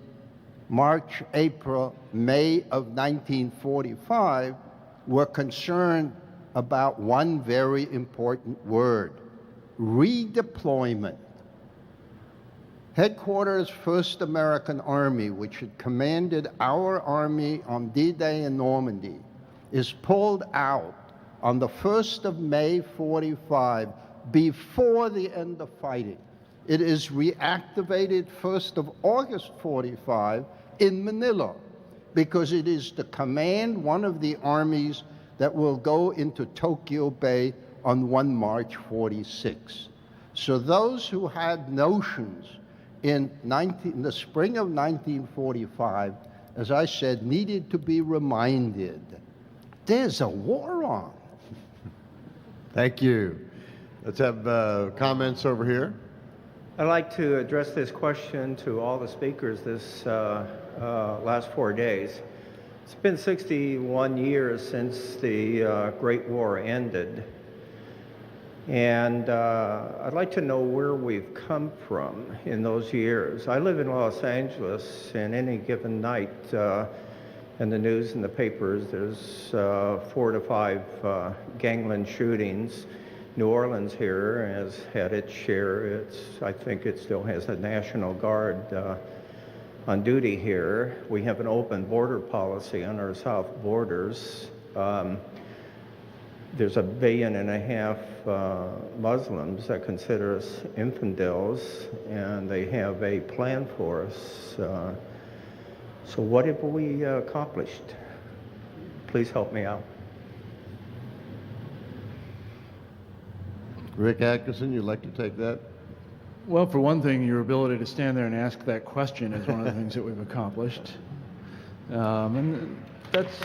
March, April, May of 1945 were concerned about one very important word: redeployment. Headquarters 1st American Army, which had commanded our army on D-Day in Normandy, is pulled out on the 1st of May 45, before the end of fighting. It is reactivated 1st of August 45 in Manila, because it is to command one of the armies that will go into Tokyo Bay on 1 March 46. So those who had notions in the spring of 1945, as I said, needed to be reminded, there's a war on. Thank you. Let's have comments over here. I'd like to address this question to all the speakers this last 4 days. It's been 61 years since the Great War ended. And I'd like to know where we've come from in those years. I live in Los Angeles, and any given night in the news and the papers, there's 4 to 5 gangland shootings. New Orleans here has had its share. I think it still has a National Guard on duty here. We have an open border policy on our south borders. There's 1.5 billion Muslims that consider us infidels, and they have a plan for us. So what have we accomplished? Please help me out. Rick Atkinson, you'd like to take that? Well, for one thing, your ability to stand there and ask that question is one of the things that we've accomplished. And that's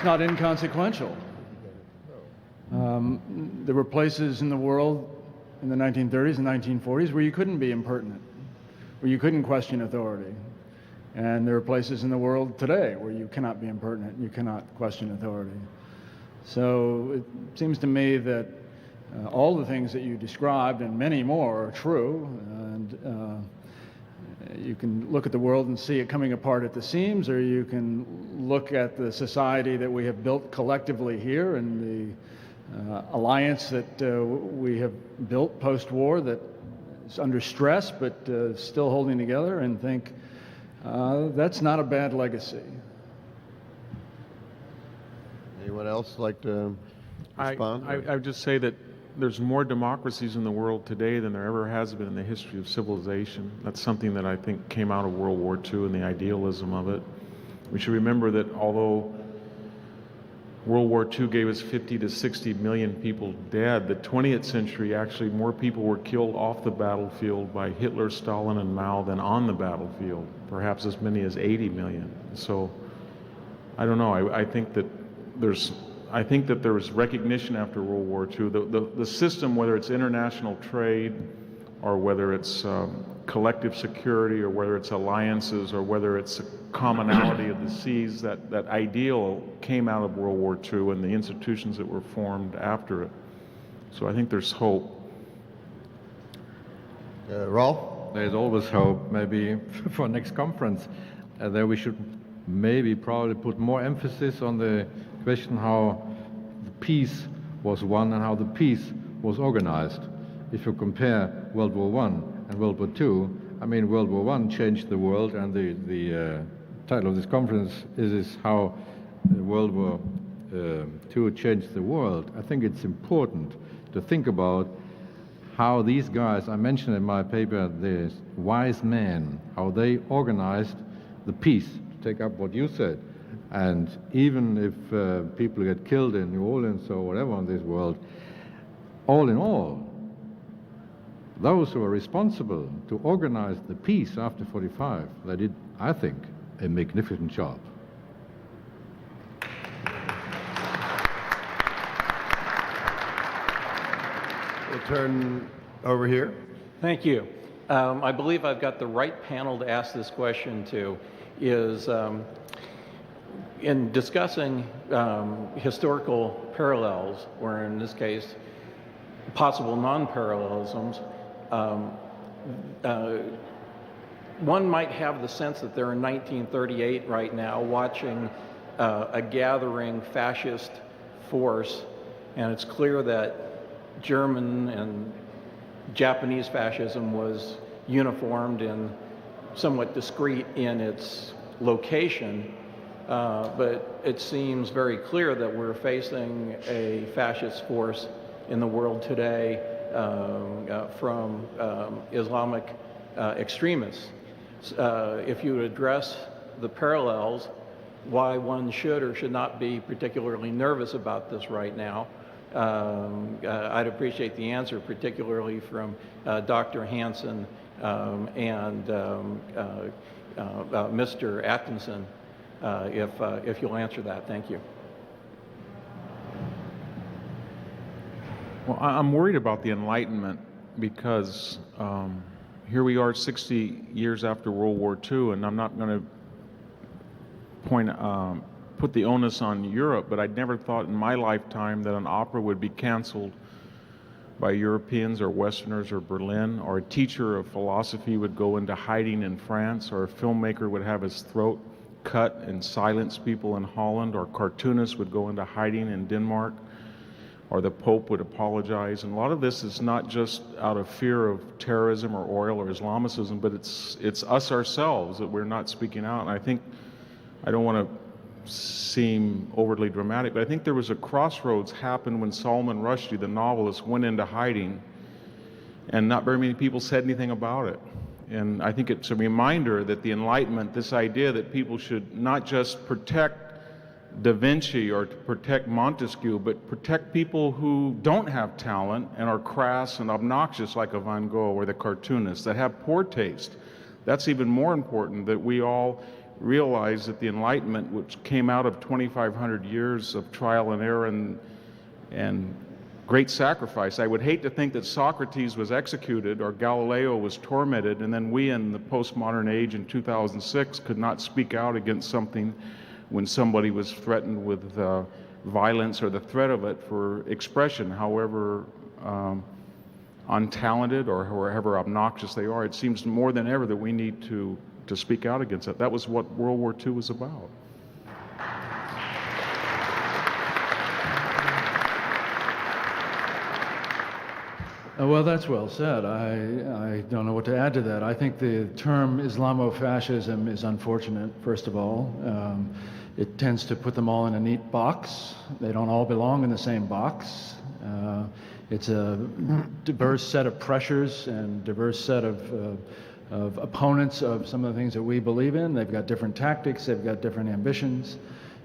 not inconsequential. There were places in the world in the 1930s and 1940s where you couldn't be impertinent, where you couldn't question authority. And there are places in the world today where you cannot be impertinent, you cannot question authority. So it seems to me that all the things that you described and many more are true, and you can look at the world and see it coming apart at the seams, or you can look at the society that we have built collectively here and the alliance that we have built post-war that is under stress but still holding together, and think that's not a bad legacy. Anyone else like to respond? I would just say that there's more democracies in the world today than there ever has been in the history of civilization. That's something that I think came out of World War II and the idealism of it. We should remember that although World War II gave us 50 to 60 million people dead, the 20th century actually more people were killed off the battlefield by Hitler, Stalin, and Mao than on the battlefield, perhaps as many as 80 million. So I don't know, I think that there was recognition after World War II. The system, whether it's international trade or whether it's collective security or whether it's alliances or whether it's a commonality of the seas, that ideal came out of World War II and the institutions that were formed after it. So I think there's hope. Rolf? There's always hope, maybe for next conference. There we should maybe probably put more emphasis on the question how the peace was won and how the peace was organized. If you compare World War I and World War II, I mean, World War I changed the world, and the title of this conference is how World War II changed the world. I think it's important to think about how these guys, I mentioned in my paper, the wise men, how they organized the peace, to take up what you said. And even if people get killed in New Orleans or whatever in this world, all in all, those who are responsible to organize the peace after 45, they did, I think, a magnificent job. We'll turn over here. Thank you. I believe I've got the right panel to ask this question to. Is in discussing historical parallels, or in this case, possible non-parallelisms, one might have the sense that they're in 1938 right now watching a gathering fascist force, and it's clear that German and Japanese fascism was uniformed and somewhat discrete in its location, but it seems very clear that we're facing a fascist force in the world today from Islamic extremists. If you would address the parallels, why one should or should not be particularly nervous about this right now, I'd appreciate the answer, particularly from Dr. Hansen and Mr. Atkinson, if you'll answer that. Thank you. Well, I'm worried about the Enlightenment because here we are 60 years after World War II, and I'm not going to put the onus on Europe, but I'd never thought in my lifetime that an opera would be canceled by Europeans or Westerners or Berlin, or a teacher of philosophy would go into hiding in France, or a filmmaker would have his throat cut and silence people in Holland, or cartoonists would go into hiding in Denmark, or the Pope would apologize. And a lot of this is not just out of fear of terrorism or oil or Islamicism, but it's us ourselves that we're not speaking out. And I think, I don't want to seem overly dramatic, but I think there was a crossroads happened when Salman Rushdie, the novelist, went into hiding, and not very many people said anything about it. And I think it's a reminder that the Enlightenment, this idea that people should not just protect Da Vinci or to protect Montesquieu, but protect people who don't have talent and are crass and obnoxious like a Van Gogh or the cartoonists that have poor taste. That's even more important, that we all realize that the Enlightenment, which came out of 2,500 years of trial and error and great sacrifice. I would hate to think that Socrates was executed or Galileo was tormented, and then we in the postmodern age in 2006 could not speak out against something when somebody was threatened with violence or the threat of it for expression, however untalented or however obnoxious they are. It seems more than ever that we need to speak out against it. That was what World War II was about. Well, that's well said. I don't know what to add to that. I think the term Islamofascism is unfortunate, first of all. It tends to put them all in a neat box. They don't all belong in the same box. It's a diverse set of pressures and diverse set of opponents of some of the things that we believe in. They've got different tactics, they've got different ambitions.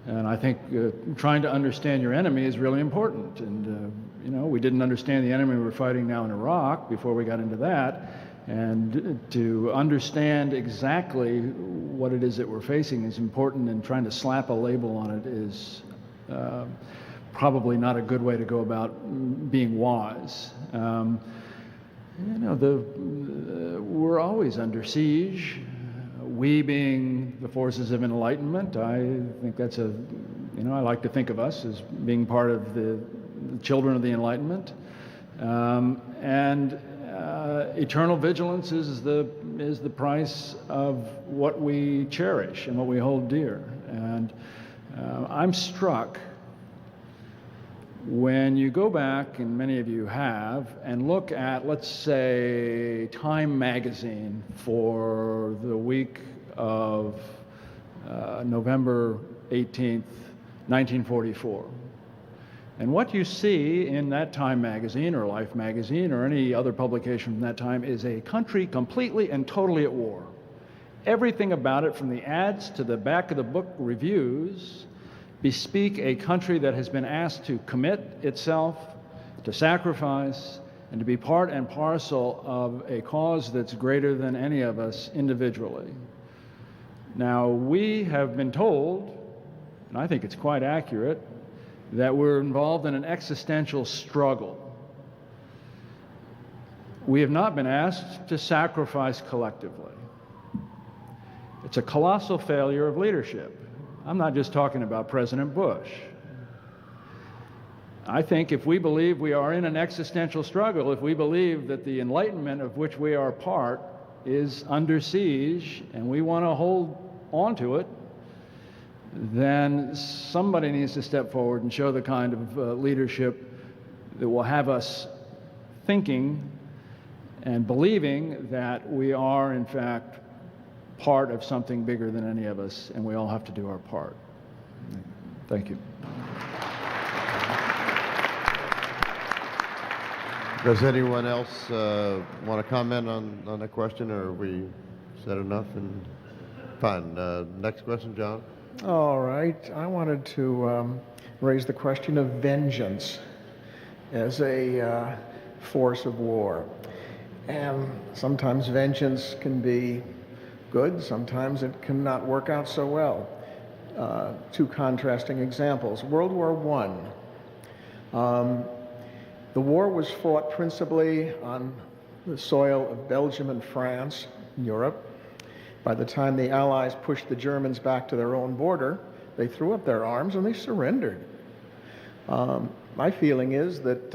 And I think trying to understand your enemy is really important. And, we didn't understand the enemy we're fighting now in Iraq before we got into that. And to understand exactly what it is that we're facing is important, and trying to slap a label on it is probably not a good way to go about being wise. We're always under siege. We being the forces of enlightenment, I think that's I like to think of us as being part of the children of the Enlightenment. Eternal vigilance is the price of what we cherish and what we hold dear. And I'm struck when you go back, and many of you have, and look at, let's say, Time magazine for the week of November 18th, 1944. And what you see in that Time magazine or Life magazine or any other publication from that time is a country completely and totally at war. Everything about it, from the ads to the back of the book reviews, bespeak a country that has been asked to commit itself, to sacrifice, and to be part and parcel of a cause that's greater than any of us individually. Now, we have been told, and I think it's quite accurate, that we're involved in an existential struggle. We have not been asked to sacrifice collectively. It's a colossal failure of leadership. I'm not just talking about President Bush. I think if we believe we are in an existential struggle, if we believe that the Enlightenment of which we are part is under siege and we want to hold on to it, then somebody needs to step forward and show the kind of leadership that will have us thinking and believing that we are, in fact, part of something bigger than any of us, and we all have to do our part. Thank you. Does anyone else want to comment on the question, or have we said enough? And fine. Next question, John. All right. I wanted to raise the question of vengeance as a force of war. And sometimes vengeance can be good, sometimes it cannot work out so well. Two contrasting examples. World War I. The war was fought principally on the soil of Belgium and France in Europe. By the time the Allies pushed the Germans back to their own border, they threw up their arms and they surrendered. My feeling is that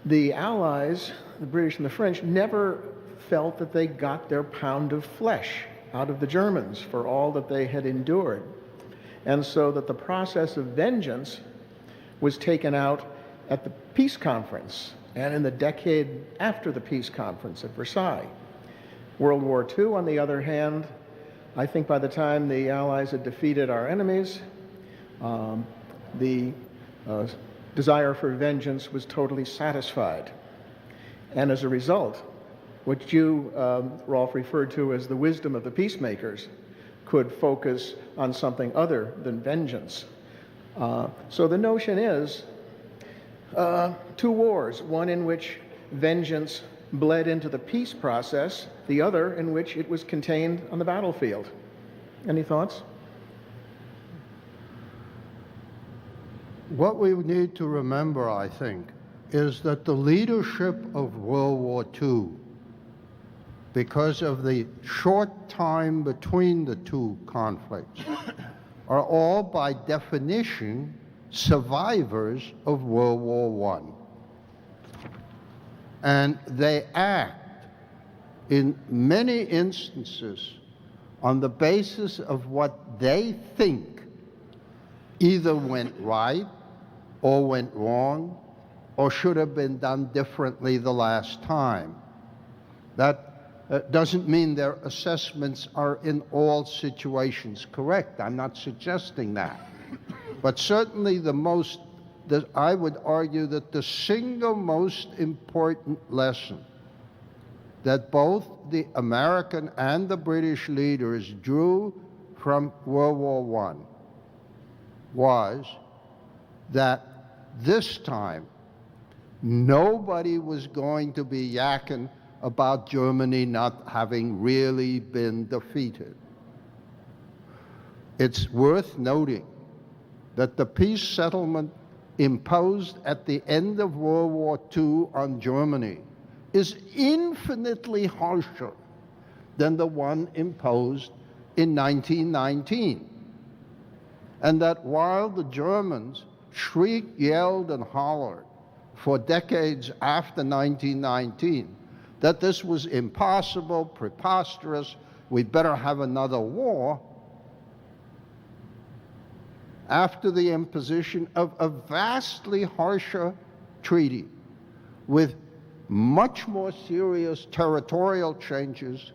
the Allies, the British and the French, never felt that they got their pound of flesh out of the Germans for all that they had endured. And so that the process of vengeance was taken out at the peace conference and in the decade after the peace conference at Versailles. World War II, on the other hand, I think by the time the Allies had defeated our enemies, the desire for vengeance was totally satisfied. And as a result, what you, Rolf, referred to as the wisdom of the peacemakers could focus on something other than vengeance. So the notion is two wars, one in which vengeance bled into the peace process, the other in which it was contained on the battlefield. Any thoughts? What we need to remember, I think, is that the leadership of World War II, because of the short time between the two conflicts, are all by definition survivors of World War I. And they act in many instances on the basis of what they think either went right or went wrong or should have been done differently the last time. That doesn't mean their assessments are in all situations correct. I'm not suggesting that. But certainly I would argue that the single most important lesson that both the American and the British leaders drew from World War I was that this time nobody was going to be yakking about Germany not having really been defeated. It's worth noting that the peace settlement imposed at the end of World War II on Germany is infinitely harsher than the one imposed in 1919. And that while the Germans shrieked, yelled, and hollered for decades after 1919 that this was impossible, preposterous, we better have another war, after the imposition of a vastly harsher treaty with much more serious territorial changes,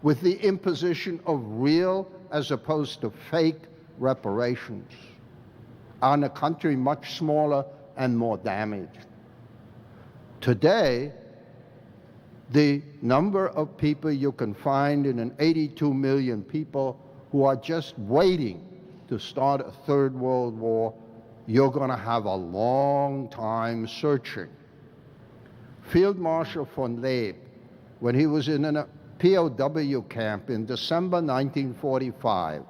with the imposition of real as opposed to fake reparations on a country much smaller and more damaged. Today, the number of people you can find in an 82 million people who are just waiting to start a third world war, you're going to have a long time searching. Field Marshal von Leeb, when he was in a POW camp in December 1945,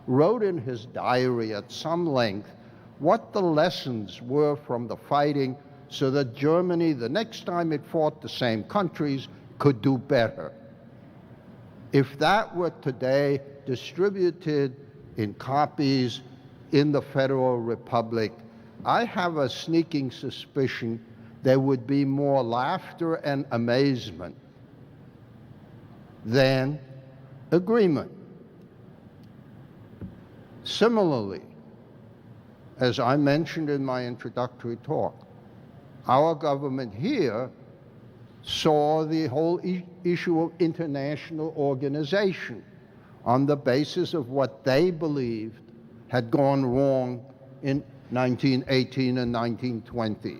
wrote in his diary at some length what the lessons were from the fighting so that Germany, the next time it fought the same countries, could do better. If that were today distributed in copies in the Federal Republic, I have a sneaking suspicion there would be more laughter and amazement than agreement. Similarly, as I mentioned in my introductory talk, our government here saw the whole issue of international organization on the basis of what they believed had gone wrong in 1918 and 1920.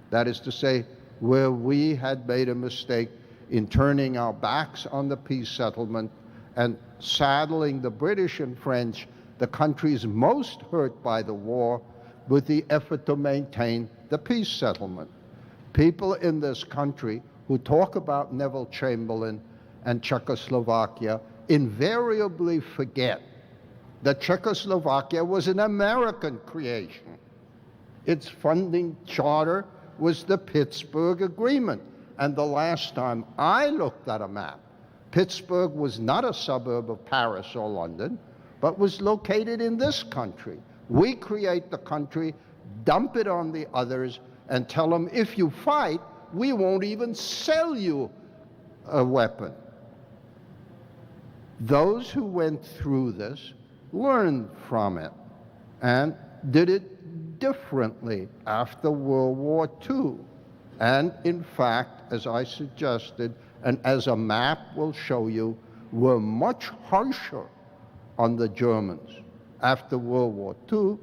That is to say, where we had made a mistake in turning our backs on the peace settlement and saddling the British and French, the countries most hurt by the war, with the effort to maintain the peace settlement. People in this country who talk about Neville Chamberlain and Czechoslovakia invariably forget that Czechoslovakia was an American creation. Its funding charter was the Pittsburgh Agreement. And the last time I looked at a map, Pittsburgh was not a suburb of Paris or London, but was located in this country. We create the country, dump it on the others, and tell them, if you fight, we won't even sell you a weapon. Those who went through this learned from it and did it differently after World War II. And in fact, as I suggested, and as a map will show you, were much harsher on the Germans after World War II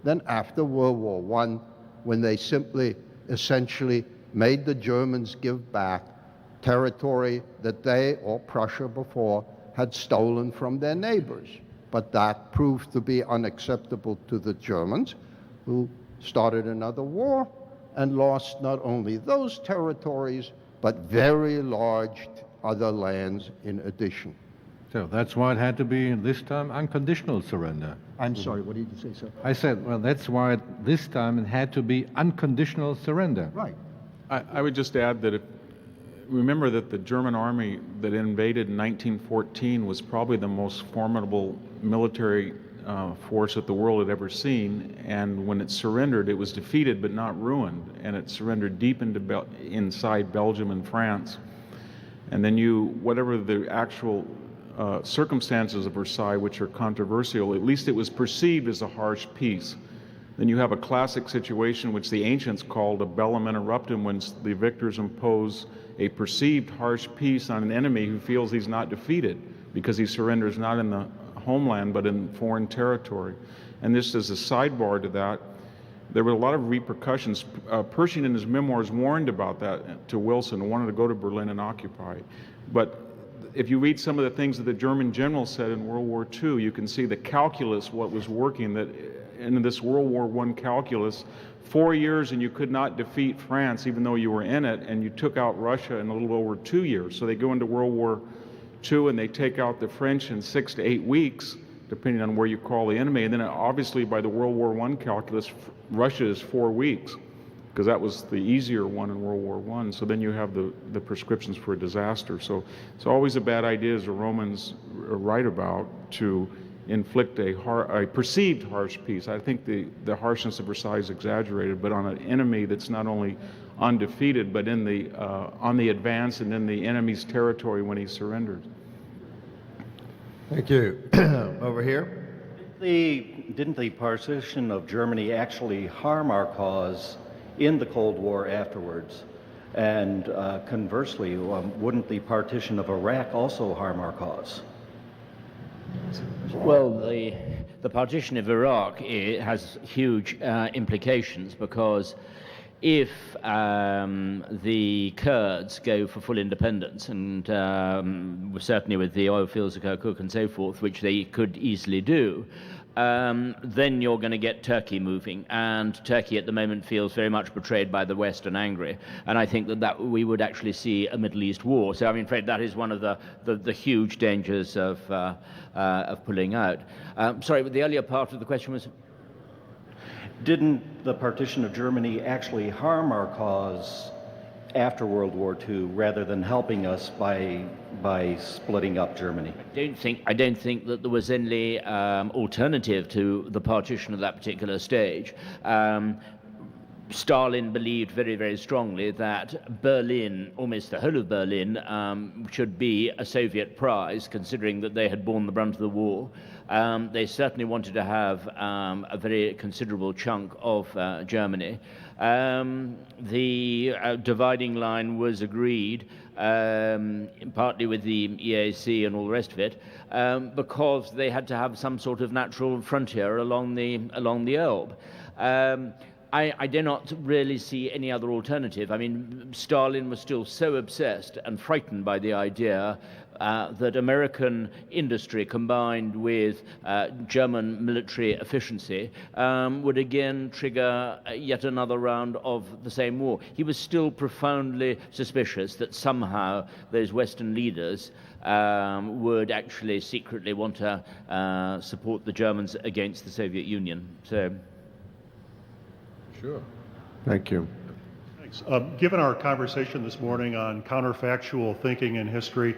than after World War I, when they simply, essentially, made the Germans give back territory that they, or Prussia before, had stolen from their neighbors. But that proved to be unacceptable to the Germans, who started another war and lost not only those territories, but very large other lands in addition. So that's why it had to be, this time, unconditional surrender. I'm sorry, what did you say, sir? I said, well, that's why this time it had to be unconditional surrender. Right. I would just add that remember that the German army that invaded in 1914 was probably the most formidable military force that the world had ever seen, and when it surrendered, it was defeated but not ruined, and it surrendered deep into inside Belgium and France. And then whatever the actual circumstances of Versailles, which are controversial, at least it was perceived as a harsh peace. Then you have a classic situation which the ancients called a bellum interruptum, when the victors impose a perceived harsh peace on an enemy who feels he's not defeated because he surrenders not in the homeland but in foreign territory. And this is a sidebar to that. There were a lot of repercussions. Pershing in his memoirs warned about that to Wilson, who wanted to go to Berlin and occupy. But if you read some of the things that the German generals said in World War II, you can see the calculus, what was working, that in this World War I calculus, 4 years and you could not defeat France even though you were in it, and you took out Russia in a little over 2 years. So they go into World War II and they take out the French in 6 to 8 weeks, depending on where you call the enemy. And then obviously by the World War I calculus, Russia is 4 weeks, because that was the easier one in World War I. So then you have the prescriptions for a disaster. So it's always a bad idea, as the Romans write about, to inflict a perceived harsh peace. I think the harshness of Versailles is exaggerated, but on an enemy that's not only undefeated, but on the advance and in the enemy's territory when he surrendered. Thank you. Over here. Didn't the partition of Germany actually harm our cause in the Cold War afterwards? And conversely, wouldn't the partition of Iraq also harm our cause? Well, the partition of Iraq has huge implications, because if the Kurds go for full independence, and certainly with the oil fields of Kirkuk and so forth, which they could easily do, then you're going to get Turkey moving, and Turkey at the moment feels very much betrayed by the West and angry, and I think that we would actually see a Middle East war. So I'm afraid that is one of the huge dangers of pulling out. Sorry, the earlier part of the question was? Didn't the partition of Germany actually harm our cause after World War II rather than helping us by splitting up Germany? I don't think that there was any alternative to the partition of that particular stage. Stalin believed very, very strongly that Berlin, almost the whole of Berlin, should be a Soviet prize, considering that they had borne the brunt of the war. They certainly wanted to have a very considerable chunk of Germany. The dividing line was agreed, partly with the EAC and all the rest of it, because they had to have some sort of natural frontier along the Elbe. I do not really see any other alternative. I mean, Stalin was still so obsessed and frightened by the idea that American industry combined with German military efficiency would again trigger yet another round of the same war. He was still profoundly suspicious that somehow those Western leaders would actually secretly want to support the Germans against the Soviet Union. So. Sure. Thank you. Given our conversation this morning on counterfactual thinking in history,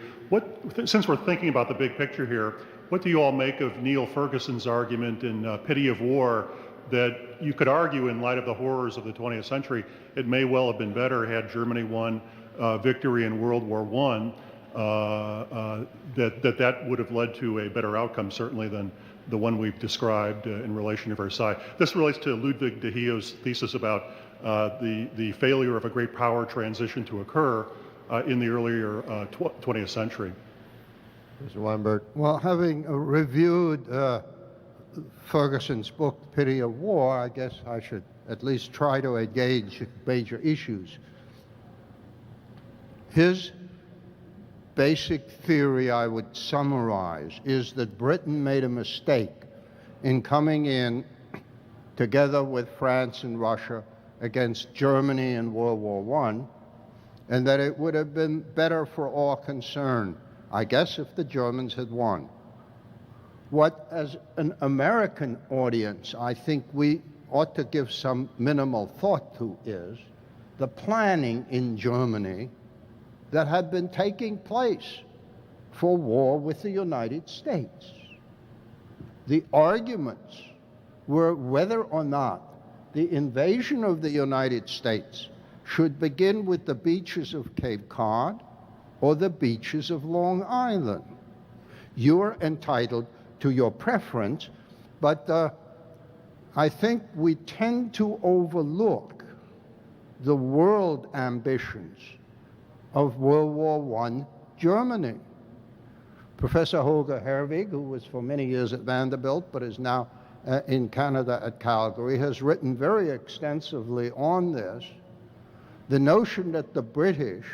since we're thinking about the big picture here, what do you all make of Neil Ferguson's argument in Pity of War that you could argue in light of the horrors of the 20th century, it may well have been better had Germany won victory in World War I, that would have led to a better outcome certainly than the one we've described in relation to Versailles. This relates to Ludwig de Hio's thesis about the failure of a great power transition to occur in the earlier 20th century. Mr. Weinberg. Well, having reviewed Ferguson's book, Pity of War, I guess I should at least try to engage major issues. His basic theory, I would summarize, is that Britain made a mistake in coming in together with France and Russia against Germany in World War I, and that it would have been better for all concerned, I guess, if the Germans had won. What, as an American audience, I think we ought to give some minimal thought to is the planning in Germany that had been taking place for war with the United States. The arguments were whether or not the invasion of the United States should begin with the beaches of Cape Cod or the beaches of Long Island. You're entitled to your preference, but I think we tend to overlook the world ambitions of World War I Germany. Professor Holger Herwig, who was for many years at Vanderbilt but is now in Canada at Calgary, has written very extensively on this. The notion that the British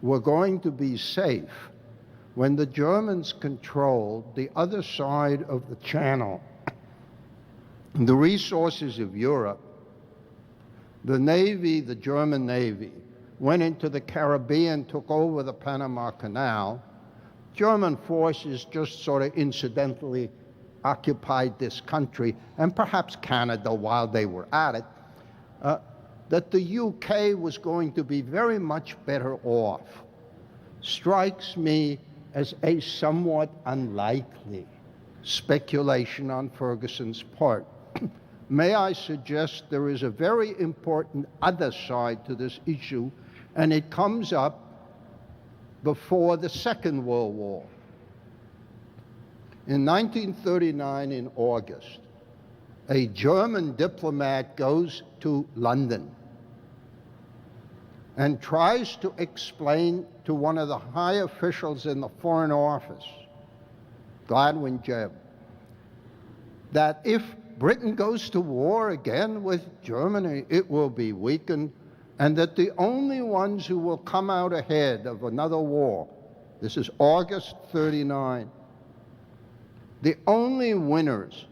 were going to be safe when the Germans controlled the other side of the Channel, the resources of Europe, the Navy, the German Navy, went into the Caribbean, took over the Panama Canal. German forces just sort of incidentally occupied this country, and perhaps Canada while they were at it, that the UK was going to be very much better off, strikes me as a somewhat unlikely speculation on Ferguson's part. May I suggest there is a very important other side to this issue, and it comes up before the Second World War. In 1939, in August, a German diplomat goes to London and tries to explain to one of the high officials in the Foreign Office, Gladwin Jebb, that if Britain goes to war again with Germany, it will be weakened, and that the only ones who will come out ahead of another war, this is August 39, the only winners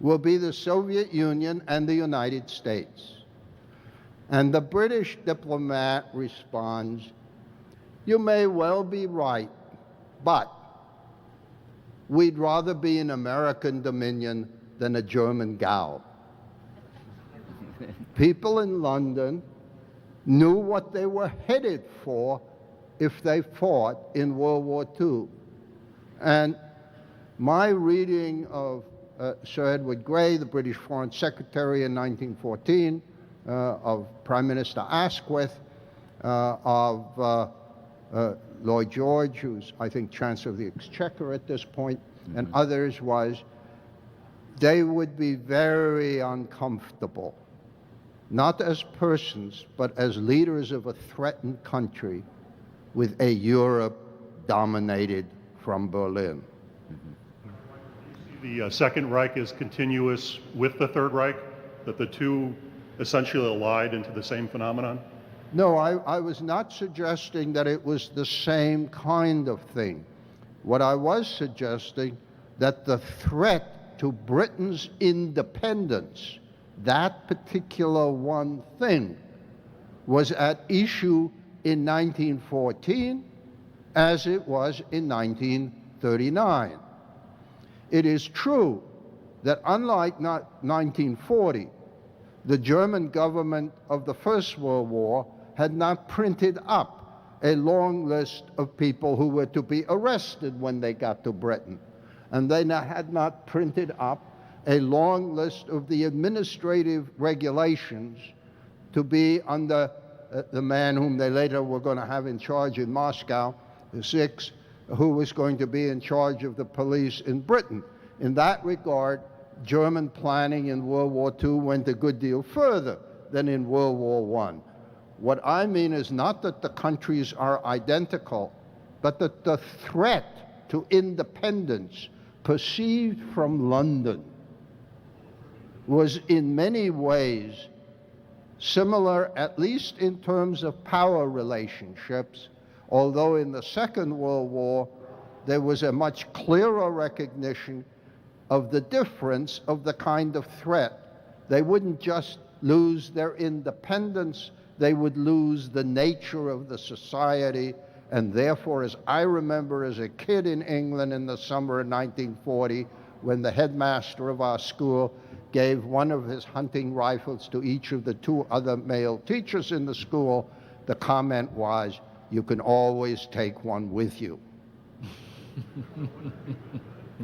will be the Soviet Union and the United States. And the British diplomat responds, "You may well be right, but we'd rather be an American dominion than a German Gau." People in London knew what they were headed for if they fought in World War II. And my reading of Sir Edward Grey, the British Foreign Secretary in 1914, of Prime Minister Asquith, of Lloyd George, who's, I think, Chancellor of the Exchequer at this point, and others, was they would be very uncomfortable, not as persons, but as leaders of a threatened country, with a Europe dominated from Berlin. The Second Reich is continuous with the Third Reich, that the two essentially allied into the same phenomenon? No, I was not suggesting that it was the same kind of thing. What I was suggesting that the threat to Britain's independence, that particular one thing, was at issue in 1914 as it was in 1939. It is true that unlike 1940, The German government of the First World War had not printed up a long list of people who were to be arrested when they got to Britain. And they had not printed up a long list of the administrative regulations to be under the man whom they later were going to have in charge in Moscow, the Sixth, who was going to be in charge of the police in Britain. In that regard, German planning in World War II went a good deal further than in World War I. What I mean is not that the countries are identical, but that the threat to independence perceived from London was in many ways similar, at least in terms of power relationships, although in the Second World War there was a much clearer recognition of the difference of the kind of threat. They wouldn't just lose their independence, they would lose the nature of the society, and therefore, as I remember as a kid in England in the summer of 1940, when the headmaster of our school gave one of his hunting rifles to each of the two other male teachers in the school, the comment was, "You can always take one with you."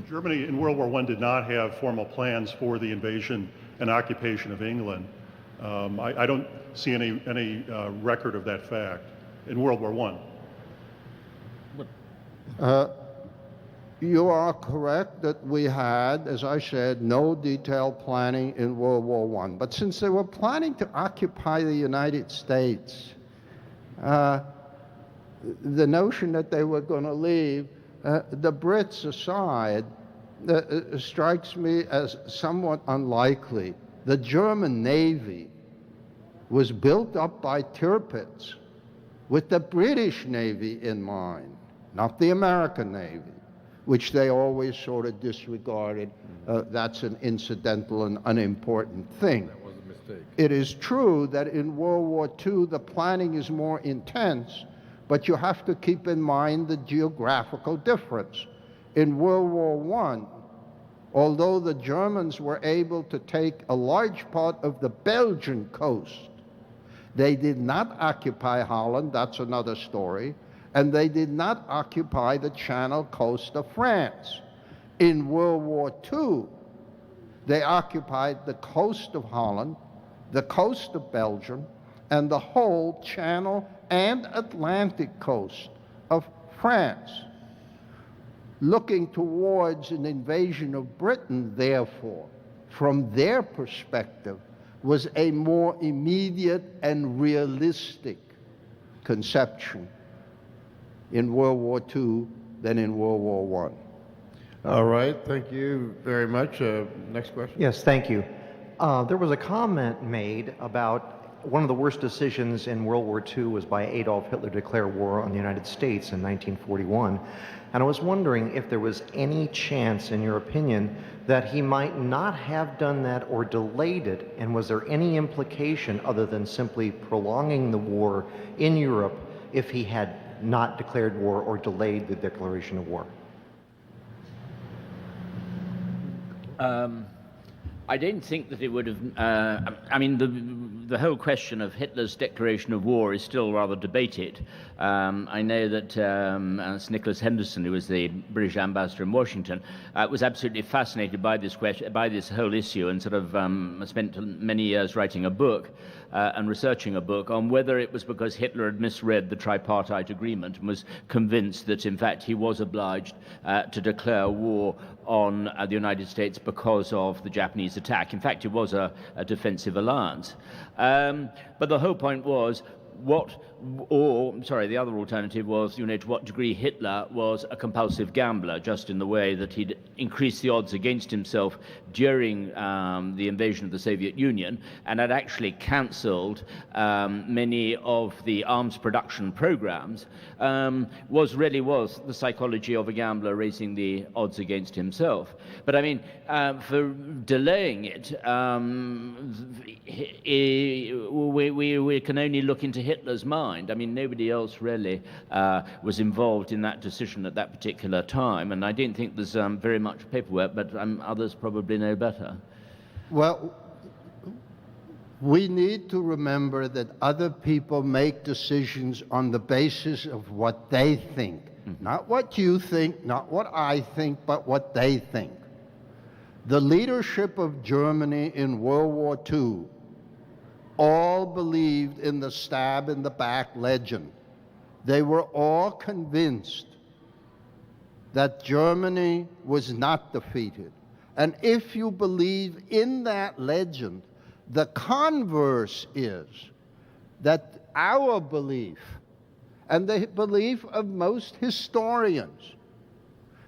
Germany in World War I did not have formal plans for the invasion and occupation of England. I don't see any record of that fact in World War I. You are correct that we had, as I said, no detailed planning in World War I. But since they were planning to occupy the United States, the notion that they were going to leave, the Brits aside, strikes me as somewhat unlikely. The German Navy was built up by Tirpitz with the British Navy in mind, not the American Navy, which they always sort of disregarded. That's an incidental and unimportant thing. That was a mistake. It is true that in World War II the planning is more intense, but you have to keep in mind the geographical difference. In World War I, although the Germans were able to take a large part of the Belgian coast, they did not occupy Holland, that's another story, and they did not occupy the Channel coast of France. In World War II, they occupied the coast of Holland, the coast of Belgium, and the whole Channel and Atlantic coast of France. Looking towards an invasion of Britain, therefore, from their perspective, was a more immediate and realistic conception in World War II than in World War I. All right, thank you very much. Next question. Yes, thank you. There was a comment made about one of the worst decisions in World War II was by Adolf Hitler to declare war on the United States in 1941. And I was wondering if there was any chance, in your opinion, that he might not have done that or delayed it, and was there any implication other than simply prolonging the war in Europe if he had not declared war or delayed the declaration of war? I don't think that it would have, I mean, the whole question of Hitler's declaration of war is still rather debated. I know that Sir Nicholas Henderson, who was the British ambassador in Washington, was absolutely fascinated by this question, by this whole issue, and sort of spent many years writing a book and researching a book on whether it was because Hitler had misread the tripartite agreement and was convinced that, in fact, he was obliged to declare war on the United States because of the Japanese attack. In fact, it was a defensive alliance. But the whole point was the other alternative was, to what degree Hitler was a compulsive gambler, just in the way that he'd increased the odds against himself during the invasion of the Soviet Union, and had actually cancelled many of the arms production programs, was the psychology of a gambler raising the odds against himself. But I mean, for delaying it, we can only look into Hitler's mind. I mean, nobody else really was involved in that decision at that particular time, and I don't think there's very much paperwork, but others probably know better. Well, we need to remember that other people make decisions on the basis of what they think. Not what you think, not what I think, but what they think. The leadership of Germany in World War II all believed in the stab in the back legend. They were all convinced that Germany was not defeated. And if you believe in that legend, the converse is that our belief, and the belief of most historians,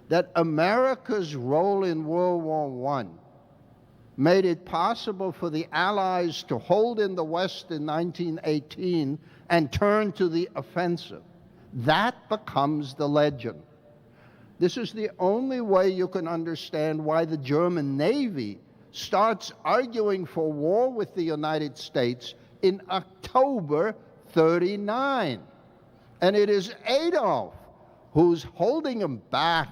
that America's role in World War I made it possible for the Allies to hold in the West in 1918 and turn to the offensive. That becomes the legend. This is the only way you can understand why the German Navy starts arguing for war with the United States in October 39. And it is Adolf who's holding him back,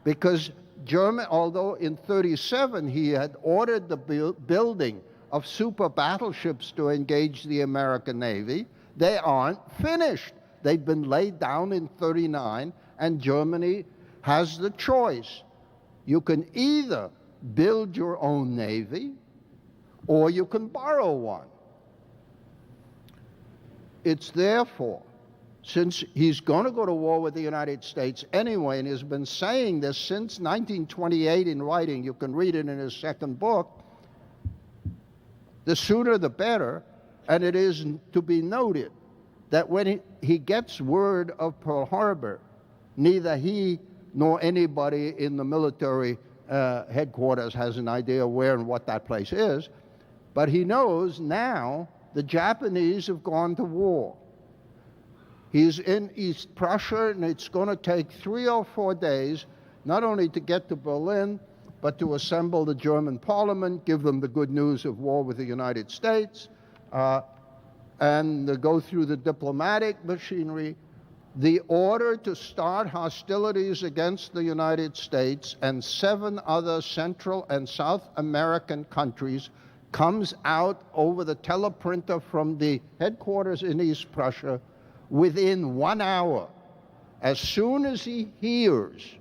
because German, although in 37 he had ordered the building of super battleships to engage the American Navy, they aren't finished. They've been laid down in 39, and Germany has the choice. You can either build your own navy, or you can borrow one. It's therefore, since he's going to go to war with the United States anyway, and he's been saying this since 1928 in writing, you can read it in his second book, the sooner the better. And it is to be noted that when he gets word of Pearl Harbor, neither he nor anybody in the military headquarters has an idea where and what that place is, but he knows now the Japanese have gone to war. He's in East Prussia, and it's going to take 3 or 4 days, not only to get to Berlin, but to assemble the German parliament, give them the good news of war with the United States, and go through the diplomatic machinery. The order to start hostilities against the United States and 7 other Central and South American countries comes out over the teleprinter from the headquarters in East Prussia within 1 hour. As soon as he hears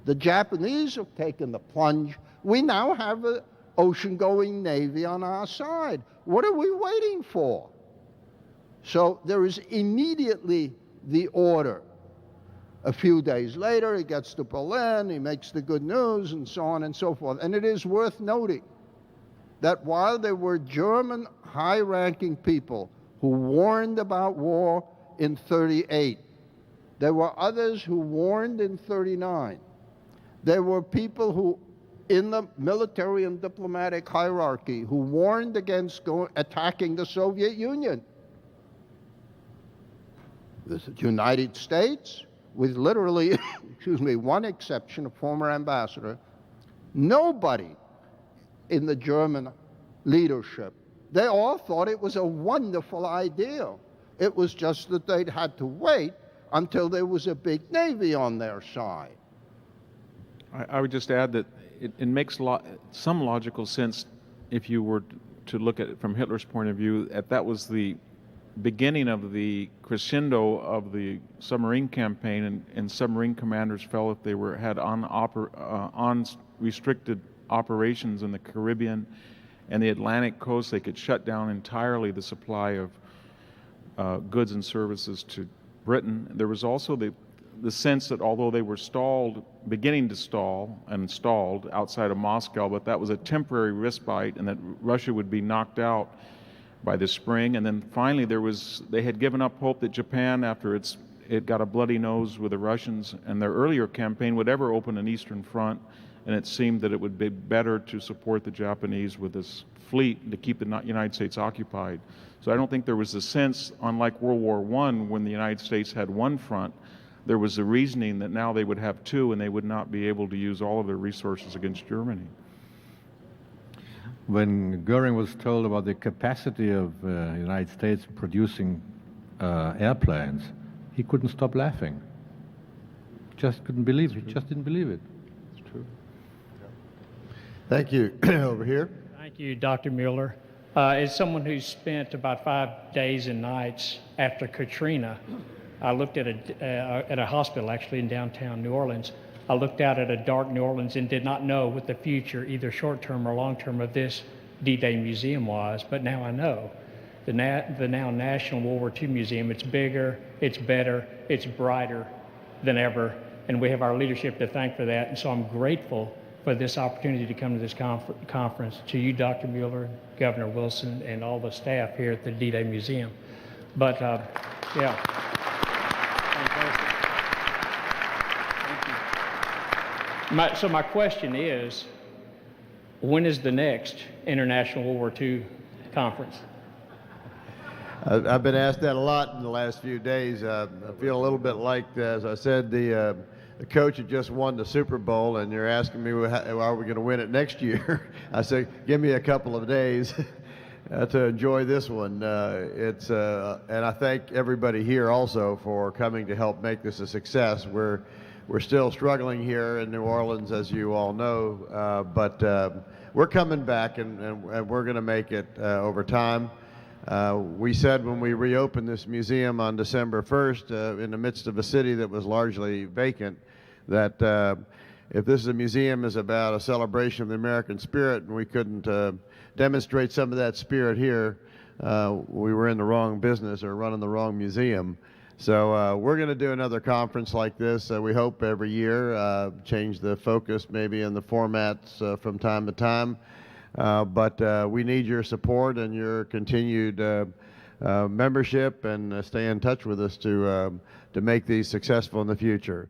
the Japanese have taken the plunge, we now have an ocean-going navy on our side. What are we waiting for? So there is immediately the order. A few days later, he gets to Berlin, he makes the good news, and so on and so forth. And it is worth noting that while there were German high-ranking people who warned about war in 38, there were others who warned in 39. There were people who, in the military and diplomatic hierarchy, who warned against attacking the Soviet Union. The United States, with literally, one exception, a former ambassador, nobody in the German leadership, they all thought it was a wonderful idea. It was just that they'd had to wait until there was a big navy on their side. I would just add that it makes some logical sense if you were to look at it from Hitler's point of view, that was the beginning of the crescendo of the submarine campaign, and submarine commanders felt if they had unrestricted operations in the Caribbean and the Atlantic coast, they could shut down entirely the supply of goods and services to Britain. There was also the sense that although they were beginning to stall and stalled outside of Moscow, but that was a temporary respite, and that Russia would be knocked out by the spring. And then finally they had given up hope that Japan, after it got a bloody nose with the Russians and their earlier campaign, would ever open an eastern front, and it seemed that it would be better to support the Japanese with this fleet to keep the United States occupied. So I don't think there was a sense, unlike World War I, when the United States had one front, there was a reasoning that now they would have two and they would not be able to use all of their resources against Germany. When Goering was told about the capacity of the United States producing airplanes, he couldn't stop laughing. Just couldn't believe it. He just didn't believe it. It's true. Thank you. Over here. Thank you, Dr. Mueller. As someone who spent about 5 days and nights after Katrina, I looked at a hospital actually in downtown New Orleans. I looked out at a dark New Orleans and did not know what the future, either short-term or long-term, of this D-Day museum was, but now I know. The now National World War II Museum, it's bigger, it's better, it's brighter than ever, and we have our leadership to thank for that, and so I'm grateful for this opportunity to come to this conference, to you, Dr. Mueller, Governor Wilson, and all the staff here at the D-Day Museum. But, yeah. So my question is, when is the next International World War II conference? I've been asked that a lot in the last few days. I feel a little bit like, as I said, the coach had just won the Super Bowl, and you're asking me, are we going to win it next year? I say, give me a couple of days to enjoy this one. And I thank everybody here also for coming to help make this a success. We're still struggling here in New Orleans, as you all know, but we're coming back, and we're going to make it over time. We said when we reopened this museum on December 1st, in the midst of a city that was largely vacant, that if this museum is about a celebration of the American spirit, and we couldn't demonstrate some of that spirit here, we were in the wrong business or running the wrong museum. So we're going to do another conference like this, we hope, every year, change the focus maybe in the formats from time to time. But we need your support and your continued membership, and stay in touch with us to make these successful in the future.